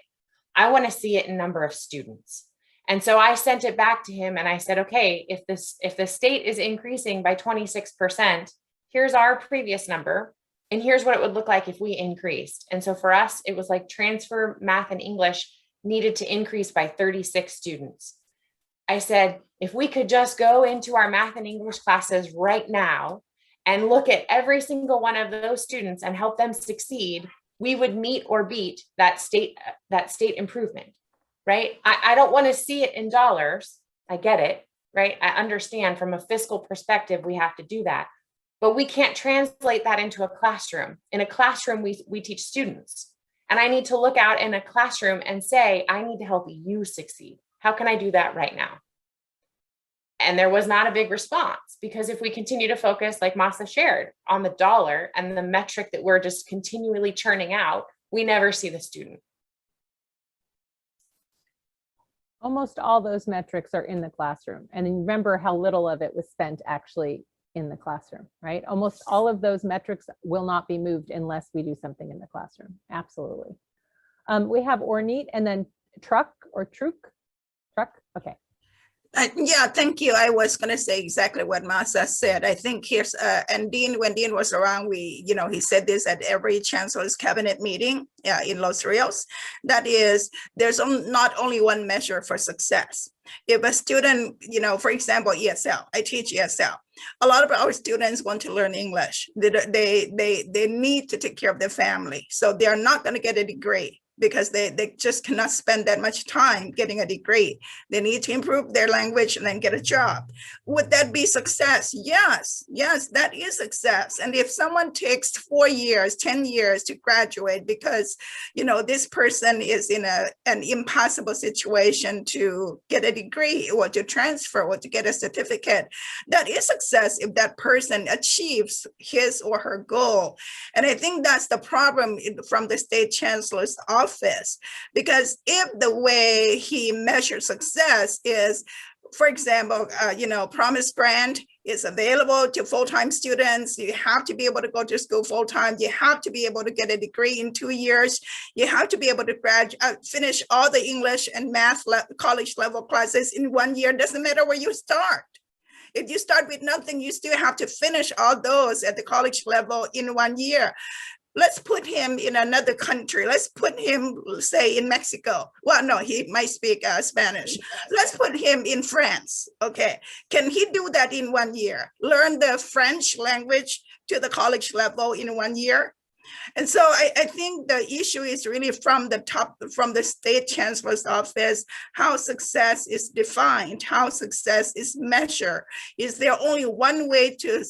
I want to see it in number of students. And so I sent it back to him and I said, okay, if the state is increasing by 26%, here's our previous number. And here's what it would look like if we increased. And so for us, it was like transfer, math, and English needed to increase by 36 students. I said, if we could just go into our math and English classes right now and look at every single one of those students and help them succeed, we would meet or beat that state improvement, right? I don't want to see it in dollars. I get it, right? I understand from a fiscal perspective, we have to do that. But we can't translate that into a classroom. In a classroom, we teach students. And I need to look out in a classroom and say, I need to help you succeed. How can I do that right now? And there was not a big response, because if we continue to focus, like Masa shared, on the dollar and the metric that we're just continually churning out, we never see the student. Almost all those metrics are in the classroom. And then remember how little of it was spent actually in the classroom, right? Almost all of those metrics will not be moved unless we do something in the classroom. Absolutely. We have Orneet and then Truck. Okay. Yeah, thank you. I was going to say exactly what Masa said. I think here's, and when Dean was around, he said this at every chancellor's cabinet meeting in Los Rios. That is, there's not only one measure for success. If a student, for example, ESL, I teach ESL. A lot of our students want to learn English. They need to take care of their family. So they are not going to get a degree, because they just cannot spend that much time getting a degree. They need to improve their language and then get a job. Would that be success? Yes, that is success. And if someone takes 4 years, 10 years to graduate because, this person is in an impossible situation to get a degree or to transfer or to get a certificate, that is success if that person achieves his or her goal. And I think that's the problem from the state chancellor's office, because if the way he measures success is, for example, Promise Grant is available to full-time students. You have to be able to go to school full-time. You have to be able to get a degree in 2 years. You have to be able to finish all the English and math college level classes in 1 year. Doesn't matter where you start. If you start with nothing, you still have to finish all those at the college level in 1 year. Let's put him in another country. Let's put him, say, in Mexico. Well, no, he might speak Spanish. Let's put him in France. Okay. Can he do that in 1 year? Learn the French language to the college level in 1 year? And so I think the issue is really from the top, from the state chancellor's office, how success is defined, how success is measured. Is there only one way to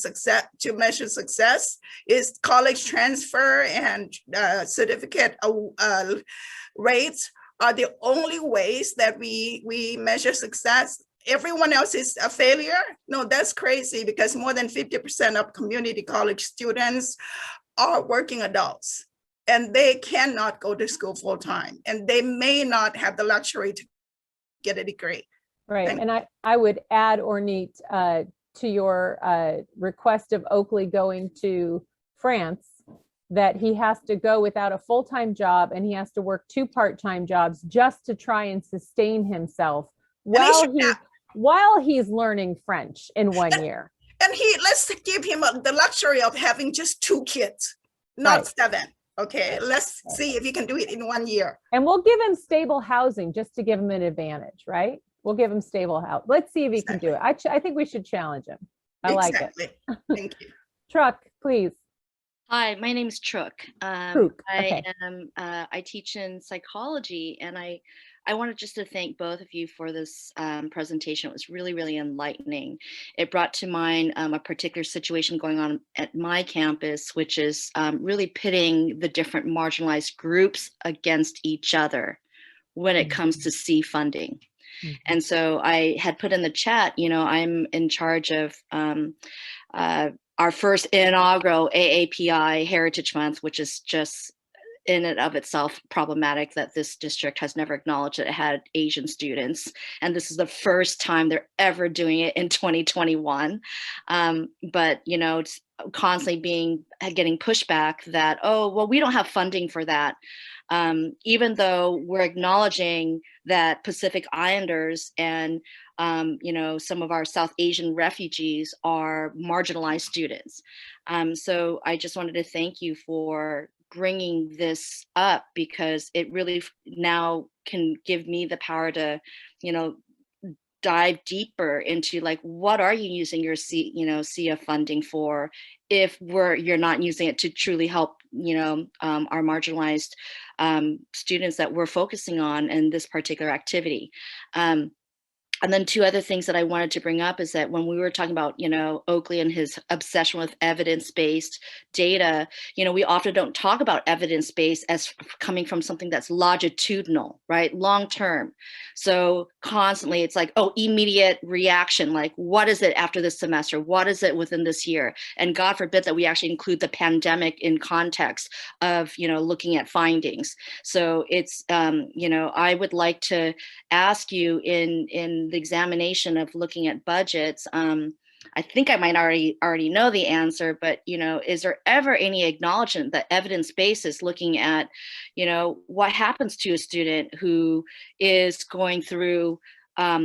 measure success? Is college transfer and certificate rates are the only ways that we measure success? Everyone else is a failure? No, that's crazy, because more than 50% of community college students are working adults. and they cannot go to school full time, and they may not have the luxury to get a degree. Right, Thank and I would add, Ornit, to your request of Oakley going to France, that he has to go without a full-time job and he has to work 2 part-time jobs just to try and sustain himself while he's learning French in 1 year. And let's give him the luxury of having just 2 kids, not Right. 7. Okay, let's see if he can do it in 1 year. And we'll give him stable housing just to give him an advantage, right? We'll give him stable house. Let's see if he can do it. I think we should challenge him. I like it. Exactly. Thank you. Truck, please. Hi, my name's Chook. Chook, okay. I teach in psychology, and I wanted just to thank both of you for this presentation. It was really, really enlightening. It brought to mind a particular situation going on at my campus, which is really pitting the different marginalized groups against each other when it comes to C funding. And so I had put in the chat, I'm in charge of our first inaugural AAPI Heritage Month, which is just in and of itself problematic that this district has never acknowledged that it had Asian students. And this is the first time they're ever doing it in 2021. But, it's constantly getting pushback that, oh, well, we don't have funding for that. Even though we're acknowledging that Pacific Islanders and some of our South Asian refugees are marginalized students. So I just wanted to thank you for bringing this up, because it really now can give me the power to, dive deeper into like, what are you using your CF funding for if you're not using it to truly help, our marginalized students that we're focusing on in this particular activity. And then 2 other things that I wanted to bring up is that when we were talking about, Oakley and his obsession with evidence-based data, we often don't talk about evidence-based as coming from something that's longitudinal, right? Long-term. So constantly it's like, oh, immediate reaction. Like, what is it after this semester? What is it within this year? And God forbid that we actually include the pandemic in context of, looking at findings. So it's, I would like to ask you in the examination of looking at budgets, I think I might already know the answer, but is there ever any acknowledgement that evidence-based is looking at, what happens to a student who is going through how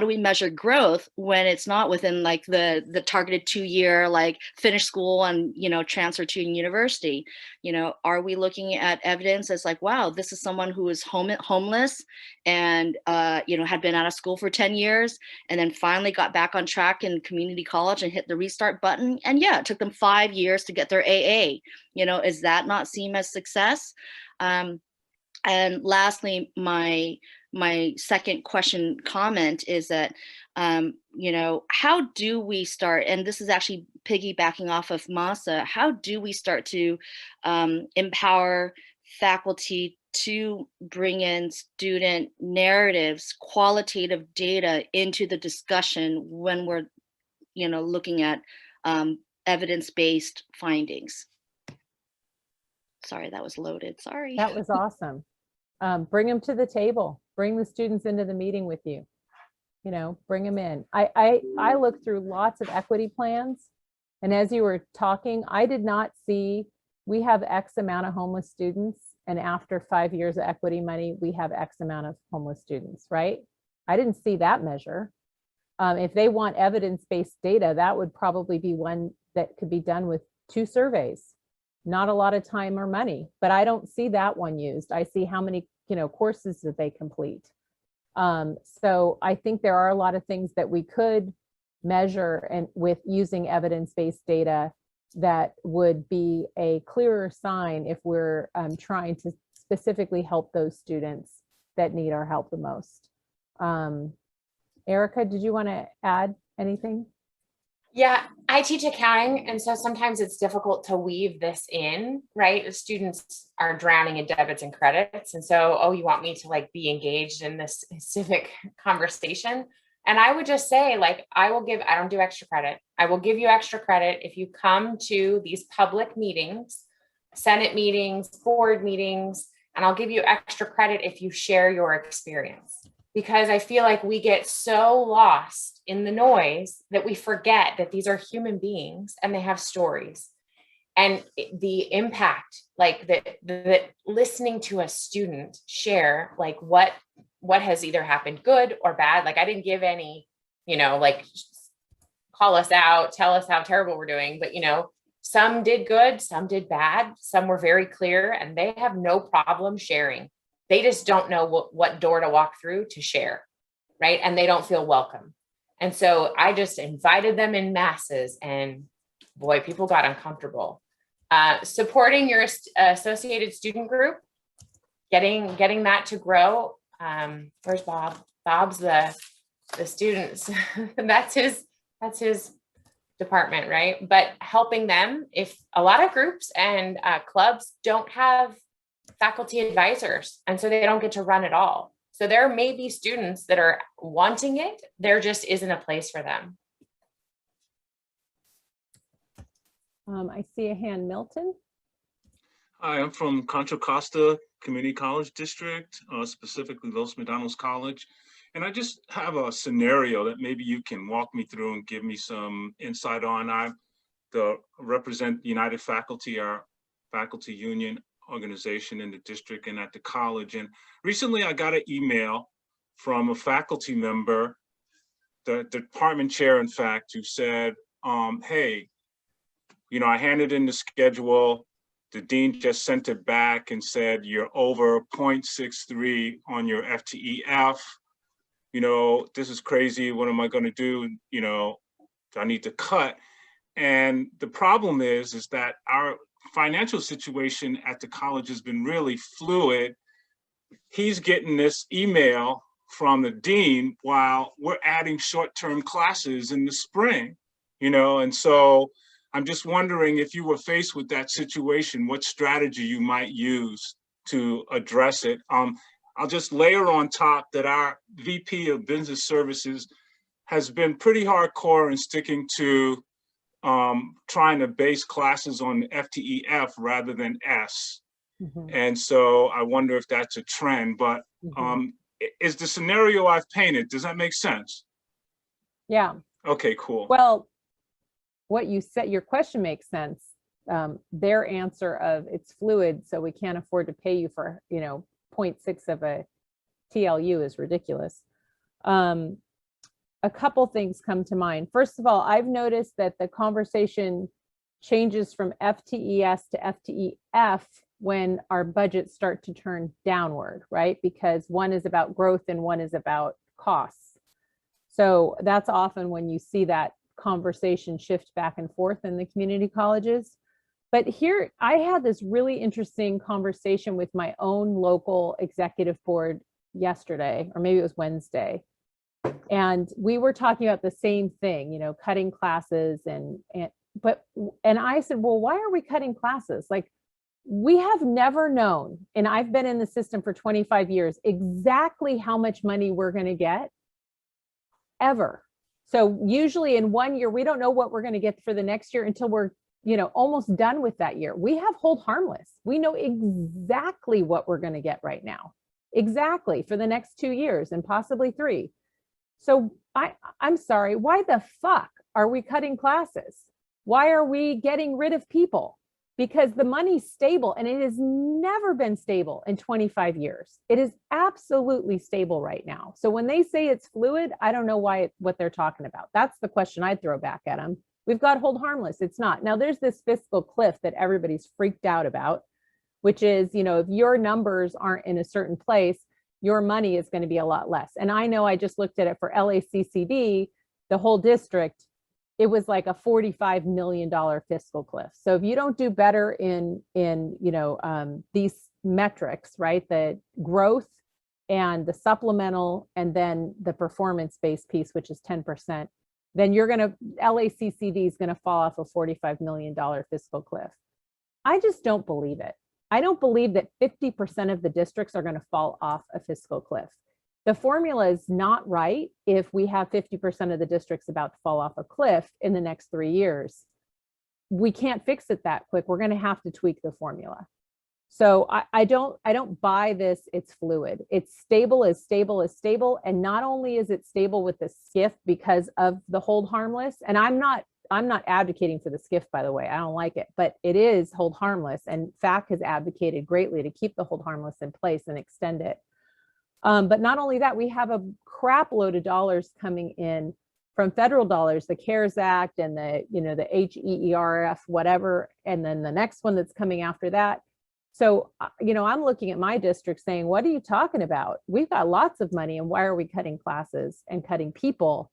do we measure growth when it's not within like the targeted 2-year, like finish school and, transfer to university? Are we looking at evidence as like, wow, this is someone who is homeless and, had been out of school for 10 years and then finally got back on track in community college and hit the restart button. And yeah, it took them 5 years to get their AA. Is that not seen as success? And lastly, my second comment is that, how do we start, and this is actually piggybacking off of Masa, how do we start to empower faculty to bring in student narratives, qualitative data into the discussion when we're, looking at evidence-based findings? Sorry, that was loaded. Sorry. That was awesome. Bring them to the table. Bring the students into the meeting with you. Bring them in. I looked through lots of equity plans, and as you were talking, I did not see we have X amount of homeless students, and after 5 years of equity money, we have X amount of homeless students, right? I didn't see that measure. If they want evidence-based data, that would probably be one that could be done with 2 surveys. Not a lot of time or money, but I don't see that one used. I see how many, courses that they complete. So I think there are a lot of things that we could measure and with using evidence-based data that would be a clearer sign if we're trying to specifically help those students that need our help the most. Erica, did you want to add anything? Yeah, I teach accounting, and so sometimes it's difficult to weave this in, right? The students are drowning in debits and credits. And so, oh, you want me to like be engaged in this civic conversation? And I would just say, like, I don't do extra credit. I will give you extra credit if you come to these public meetings Senate meetings, board meetings, and I'll give you extra credit if you share your experience, because I feel like we get so lost in the noise that we forget that these are human beings and they have stories. And the impact, like that listening to a student share, like what has either happened good or bad. Like I didn't give any, like call us out, tell us how terrible we're doing, but some did good, some did bad, some were very clear, and they have no problem sharing. They just don't know what door to walk through to share, right? And they don't feel welcome. And so I just invited them in masses, and boy, people got uncomfortable. Supporting your associated student group, getting that to grow. Where's Bob? Bob's the students. that's his department, right? But helping them, if a lot of groups and clubs don't have faculty advisors, and so they don't get to run it all. So there may be students that are wanting it, there just isn't a place for them. I see a hand, Milton. Hi, I'm from Contra Costa Community College District, specifically Los Medanos College. And I just have a scenario that maybe you can walk me through and give me some insight on. I represent United Faculty, our faculty union organization in the district and at the college. And recently I got an email from a faculty member, the department chair, in fact, who said, hey, I handed in the schedule. The dean just sent it back and said, you're over 0.63 on your FTEF. This is crazy. What am I going to do? Do I need to cut? And the problem is that our financial situation at the college has been really fluid. He's getting this email from the dean while we're adding short-term classes in the spring, and so I'm just wondering, if you were faced with that situation, what strategy you might use to address it. I'll just layer on top that our VP of Business Services has been pretty hardcore in sticking to trying to base classes on FTEF rather than S. Mm-hmm. And so I wonder if that's a trend, but is the scenario I've painted, does that make sense? Yeah. Okay, cool. Well, what you said, your question makes sense. Their answer of it's fluid, so we can't afford to pay you for, 0.6 of a TLU is ridiculous. A couple things come to mind. First of all, I've noticed that the conversation changes from FTES to FTEF when our budgets start to turn downward, right? Because one is about growth and one is about costs. So that's often when you see that conversation shift back and forth in the community colleges. But here, I had this really interesting conversation with my own local executive board yesterday, or maybe it was Wednesday. And we were talking about the same thing, cutting classes and I said, well, why are we cutting classes? Like, we have never known, and I've been in the system for 25 years, exactly how much money we're going to get ever. So usually in 1 year, we don't know what we're going to get for the next year until we're, almost done with that year. We have hold harmless. We know exactly what we're going to get right now, exactly for the next 2 years and possibly 3. So I'm sorry, why the fuck are we cutting classes? Why are we getting rid of people? Because the money's stable, and it has never been stable in 25 years. It is absolutely stable right now. So when they say it's fluid, I don't know what they're talking about. That's the question I'd throw back at them. We've got hold harmless. It's not. Now there's this fiscal cliff that everybody's freaked out about, which is, if your numbers aren't in a certain place, your money is going to be a lot less. And I know I just looked at it for LACCD, the whole district, it was like a $45 million fiscal cliff. So if you don't do better in these metrics, right, the growth and the supplemental and then the performance-based piece, which is 10%, then LACCD is going to fall off a $45 million fiscal cliff. I just don't believe it. I don't believe that 50% of the districts are going to fall off a fiscal cliff. The formula is not right if we have 50% of the districts about to fall off a cliff in the next 3 years. we can't fix it that quick. We're going to have to tweak the formula. So I don't buy this. It's fluid. It's stable as stable as stable. And not only is it stable with the SCIF because of the hold harmless, and I'm not advocating for the SCIF, by the way, I don't like it, but it is hold harmless. And FACC has advocated greatly to keep the hold harmless in place and extend it. But not only that, we have a crap load of dollars coming in from federal dollars, the CARES Act and the, the HEERF, whatever. And then the next one that's coming after that. So, I'm looking at my district saying, what are you talking about? We've got lots of money, and why are we cutting classes and cutting people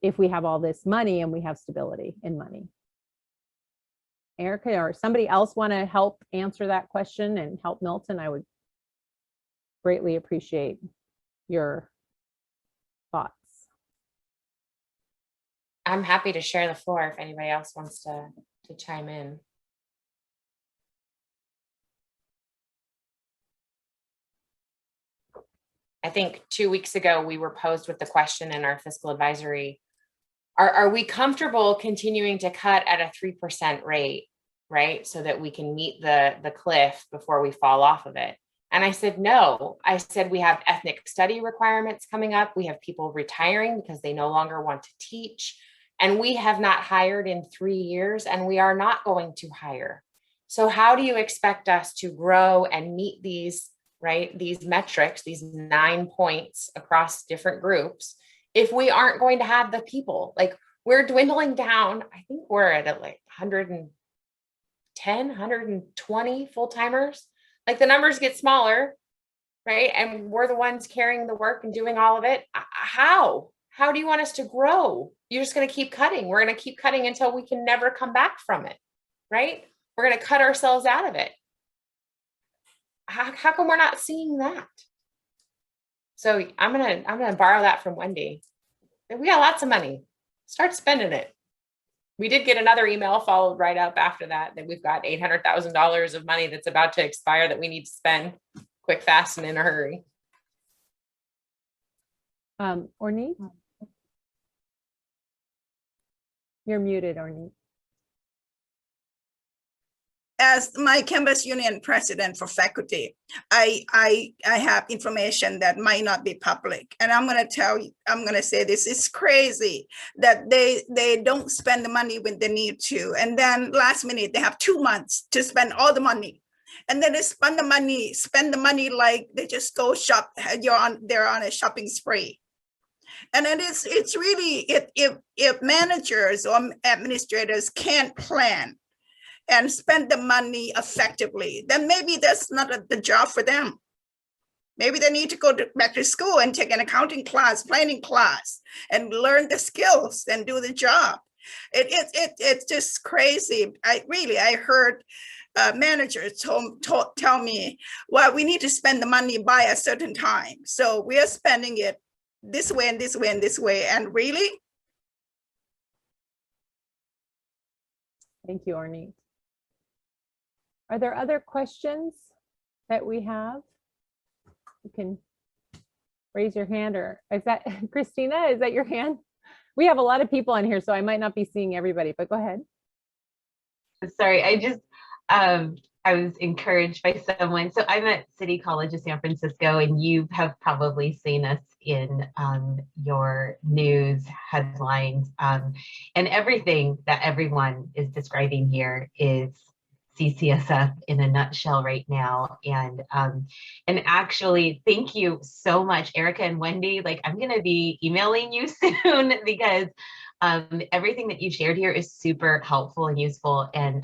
if we have all this money and we have stability in money? Erica or somebody else want to help answer that question and help Milton? I would greatly appreciate your thoughts. I'm happy to share the floor if anybody else wants to chime in. I think 2 weeks ago, we were posed with the question in our fiscal advisory, are we comfortable continuing to cut at a 3% rate, right? So that we can meet the cliff before we fall off of it. And I said, no. I said, we have ethnic study requirements coming up. We have people retiring because they no longer want to teach. And we have not hired in 3 years, and we are not going to hire. So how do you expect us to grow and meet these, right? These metrics, these 9 points across different groups, if we aren't going to have the people? Like, we're dwindling down. I think we're at like 110, 120 full-timers. Like, the numbers get smaller, right? And we're the ones carrying the work and doing all of it. How do you want us to grow? You're just going to keep cutting. We're going to keep cutting until we can never come back from it, right? We're going to cut ourselves out of it. How come we're not seeing that? So I'm gonna borrow that from Wendy. We got lots of money. Start spending it. We did get another email followed right up after that we've got $800,000 of money that's about to expire that we need to spend quick, fast, and in a hurry. Ornette? You're muted, Ornette. As my campus union president for faculty, I have information that might not be public. And I'm going to say this is crazy that they don't spend the money when they need to. And then last minute, they have 2 months to spend all the money. And then they spend the money like they just go shop. They're on a shopping spree. And it's really, if managers or administrators can't plan and spend the money effectively, then maybe that's not the job for them. Maybe they need to go back to school and take an accounting class, planning class, and learn the skills and do the job. It's just crazy. I heard managers tell me, well, we need to spend the money by a certain time. So we are spending it this way and this way and this way. And really? Thank you, Ornette. Are there other questions that we have? You can raise your hand, or is that Christina? Is that your hand? We have a lot of people on here, so I might not be seeing everybody, but go ahead. Sorry, I was encouraged by someone. So I'm at City College of San Francisco, and you have probably seen us in your news headlines. And everything that everyone is describing here is CCSF in a nutshell right now. And actually, thank you so much, Erica and Wendy. Like, I'm going to be emailing you soon because everything that you shared here is super helpful and useful. And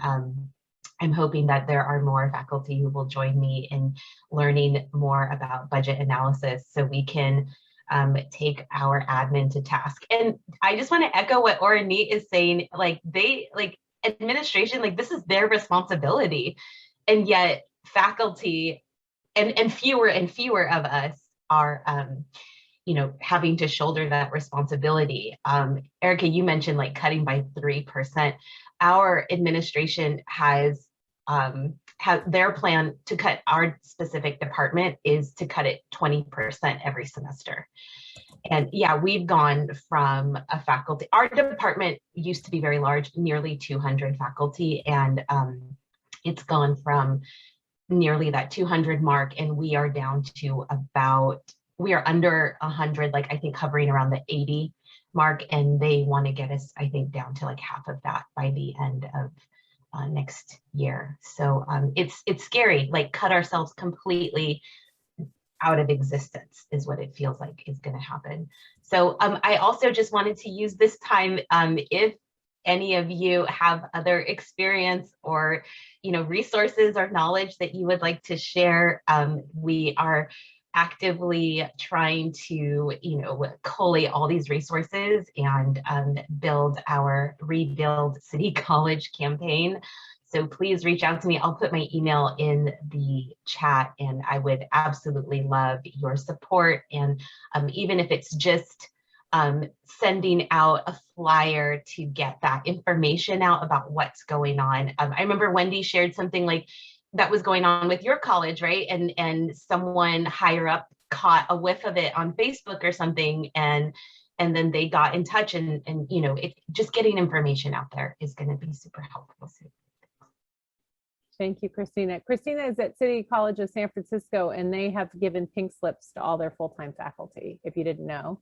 I'm hoping that there are more faculty who will join me in learning more about budget analysis so we can take our admin to task. And I just want to echo what Ornette is saying. Administration, this is their responsibility, and yet faculty and fewer of us are having to shoulder that responsibility. Erica, you mentioned cutting by 3%. Our administration has their plan to cut our specific department is to cut it 20% every semester. And yeah, we've gone from a faculty, our department used to be very large, nearly 200 faculty, and it's gone from nearly that 200 mark, and we are down to about, we are under 100, like I think hovering around the 80 mark, and they want to get us, I think, down to like half of that by the end of next year. So it's scary, like cut ourselves completely out of existence is what it feels like is going to happen. So I also just wanted to use this time, if any of you have other experience or resources or knowledge that you would like to share, we are actively trying to collate all these resources and build our Rebuild City College campaign. So please reach out to me. I'll put my email in the chat, and I would absolutely love your support. And even if it's just sending out a flyer to get that information out about what's going on. I remember Wendy shared something like that was going on with your college, right? And someone higher up caught a whiff of it on Facebook or something, and then they got in touch, and just getting information out there is going to be super helpful. So. Thank you, Christina. Christina is at City College of San Francisco, and they have given pink slips to all their full-time faculty, if you didn't know,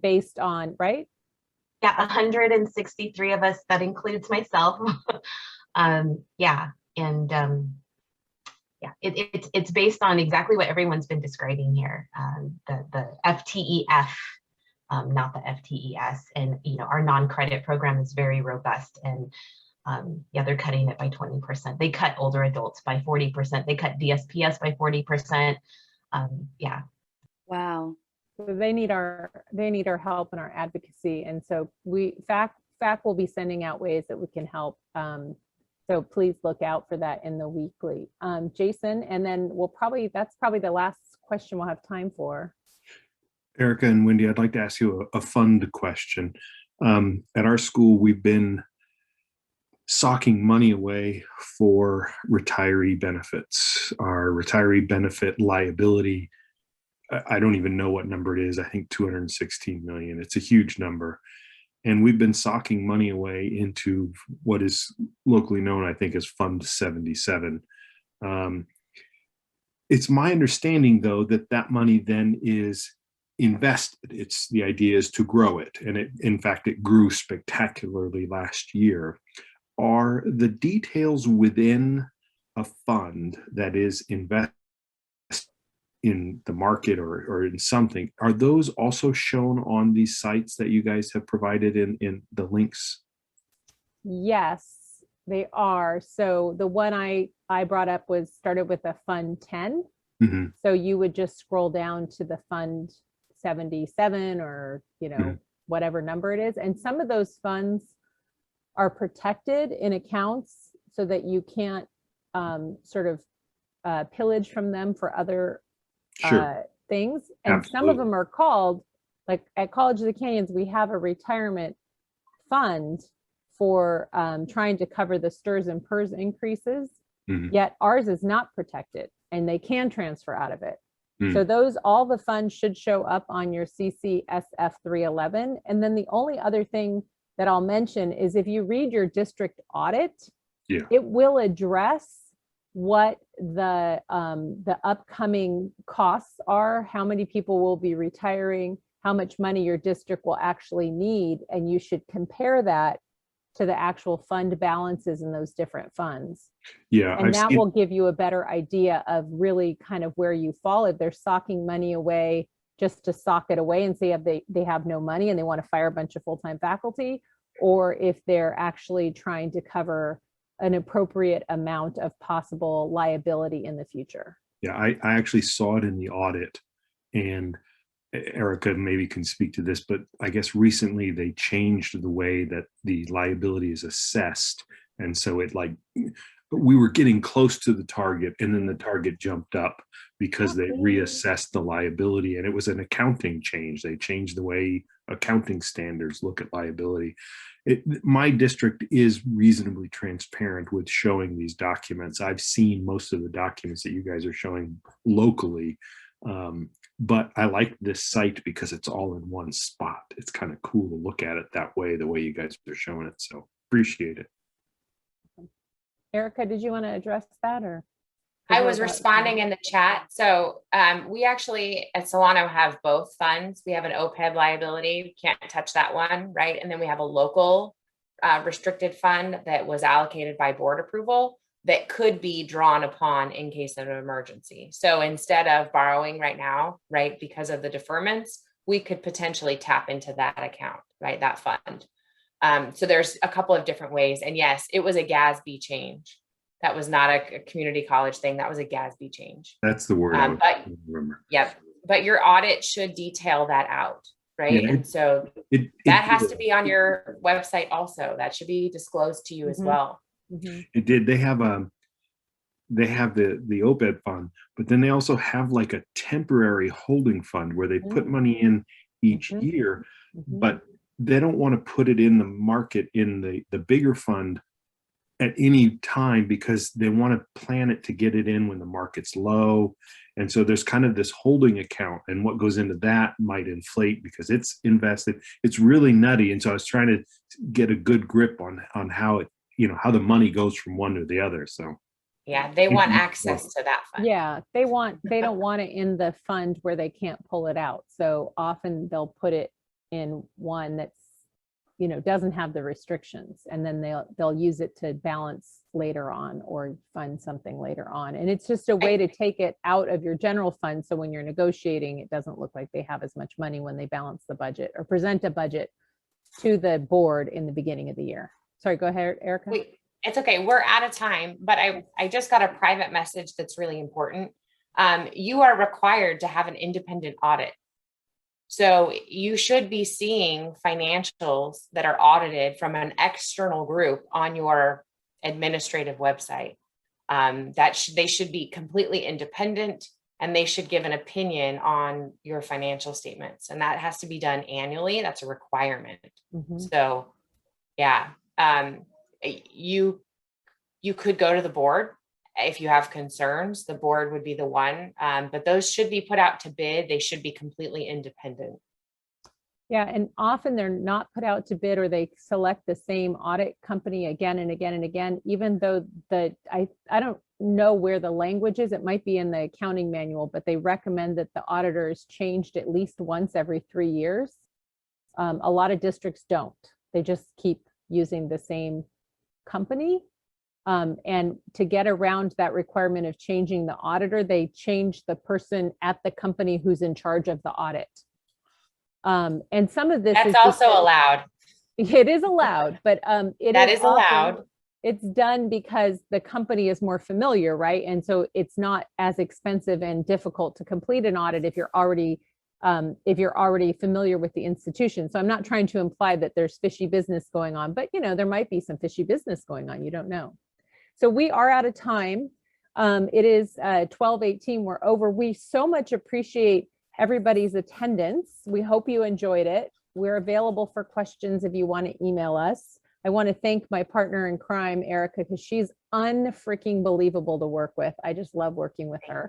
based on, right? Yeah, 163 of us, that includes myself. Yeah, and yeah, it's based on exactly what everyone's been describing here, the FTEF, not the FTES, and our non-credit program is very robust, and yeah, they're cutting it by 20%. They cut older adults by 40%. They cut DSPS by 40%. Yeah. Wow. So they need our help and our advocacy, and so FACC will be sending out ways that we can help. So please look out for that in the weekly. Jason, and then that's probably the last question we'll have time for. Erica and Wendy, I'd like to ask you a fund question. At our school, we've been socking money away for retiree benefits. Our retiree benefit liability, I don't even know what number it is. I think 216 million. It's a huge number. And we've been socking money away into what is locally known, I think, as Fund 77. It's my understanding, though, that money then is invested. The idea is to grow it. And in fact, it grew spectacularly last year. Are the details within a fund that is invested in the market or in something, are those also shown on these sites that you guys have provided in the links? Yes, they are. So the one I brought up started with a Fund 10. Mm-hmm. So you would just scroll down to the Fund 77 or whatever number it is, and some of those funds are protected in accounts so that you can't sort of pillage from them for other things. And Absolutely. Some of them are called, like at College of the Canyons, we have a retirement fund for trying to cover the STRS and PERS increases, yet ours is not protected and they can transfer out of it. So all the funds should show up on your CCSF 311. And then the only other thing that I'll mention is if you read your district audit, it will address what the upcoming costs are, how many people will be retiring, how much money your district will actually need, and you should compare that to the actual fund balances in those different funds. Yeah, and that will give you a better idea of really kind of where you fall. If they're socking money away just to sock it away and say they have no money and they want to fire a bunch of full-time faculty, or if they're actually trying to cover an appropriate amount of possible liability in the future. Yeah, I actually saw it in the audit, and Erica maybe can speak to this, but I guess recently they changed the way that the liability is assessed. And so we were getting close to the target, and then the target jumped up because they reassessed the liability, and it was an accounting change. They changed the way accounting standards look at liability. My district is reasonably transparent with showing these documents. I've seen most of the documents that you guys are showing locally. but I like this site because it's all in one spot. It's kind of cool to look at it that way, the way you guys are showing it. So appreciate it. Erica, did you want to address that or? I was responding in the chat. So we actually at Solano have both funds. We have an OPEB liability. We can't touch that one, right? And then we have a local restricted fund that was allocated by board approval that could be drawn upon in case of an emergency. So instead of borrowing right now, right, because of the deferments, we could potentially tap into that account, right, that fund. So there's a couple of different ways. And yes, it was a GASB change. That was not a community college thing. That was a GASB change. That's the word. But remember. Yep. But your audit should detail that out, right? Yeah, and so that has to be on your website also. That should be disclosed to you as well. It did. They have the OPEB fund, but then they also have like a temporary holding fund where they put money in each year, but they don't want to put it in the market in the bigger fund at any time because they want to plan it to get it in when the market's low. And so there's kind of this holding account, and what goes into that might inflate because it's invested. It's really nutty. And so I was trying to get a good grip on how it, how the money goes from one to the other. So yeah, they want access to that fund. Yeah, they don't want it in the fund where they can't pull it out. So often they'll put it in one that's, doesn't have the restrictions, and then they'll use it to balance later on or fund something later on. And it's just a way to take it out of your general fund. So when you're negotiating, it doesn't look like they have as much money when they balance the budget or present a budget to the board in the beginning of the year. Sorry, go ahead, Erica. It's okay. We're out of time, but I just got a private message that's really important. You are required to have an independent audit. So you should be seeing financials that are audited from an external group on your administrative website. They should be completely independent, and they should give an opinion on your financial statements. And that has to be done annually. That's a requirement. So yeah, you could go to the board if you have concerns. The board would be the one, but those should be put out to bid. They should be completely independent. Yeah, and often they're not put out to bid, or they select the same audit company again and again and again, even though I don't know where the language is. It might be in the accounting manual, but they recommend that the auditor is changed at least once every 3 years. A lot of districts don't. They just keep using the same company. And to get around that requirement of changing the auditor, they change the person at the company who's in charge of the audit. And some of this is also allowed. It is allowed, but that is allowed. It's done because the company is more familiar, right? And so it's not as expensive and difficult to complete an audit if you're already familiar with the institution. So I'm not trying to imply that there's fishy business going on, but there might be some fishy business going on. You don't know. So we are out of time. It is 12:18. We're over. We so much appreciate everybody's attendance. We hope you enjoyed it. We're available for questions if you want to email us. I want to thank my partner in crime, Erica, because she's unfreaking believable to work with. I just love working with her.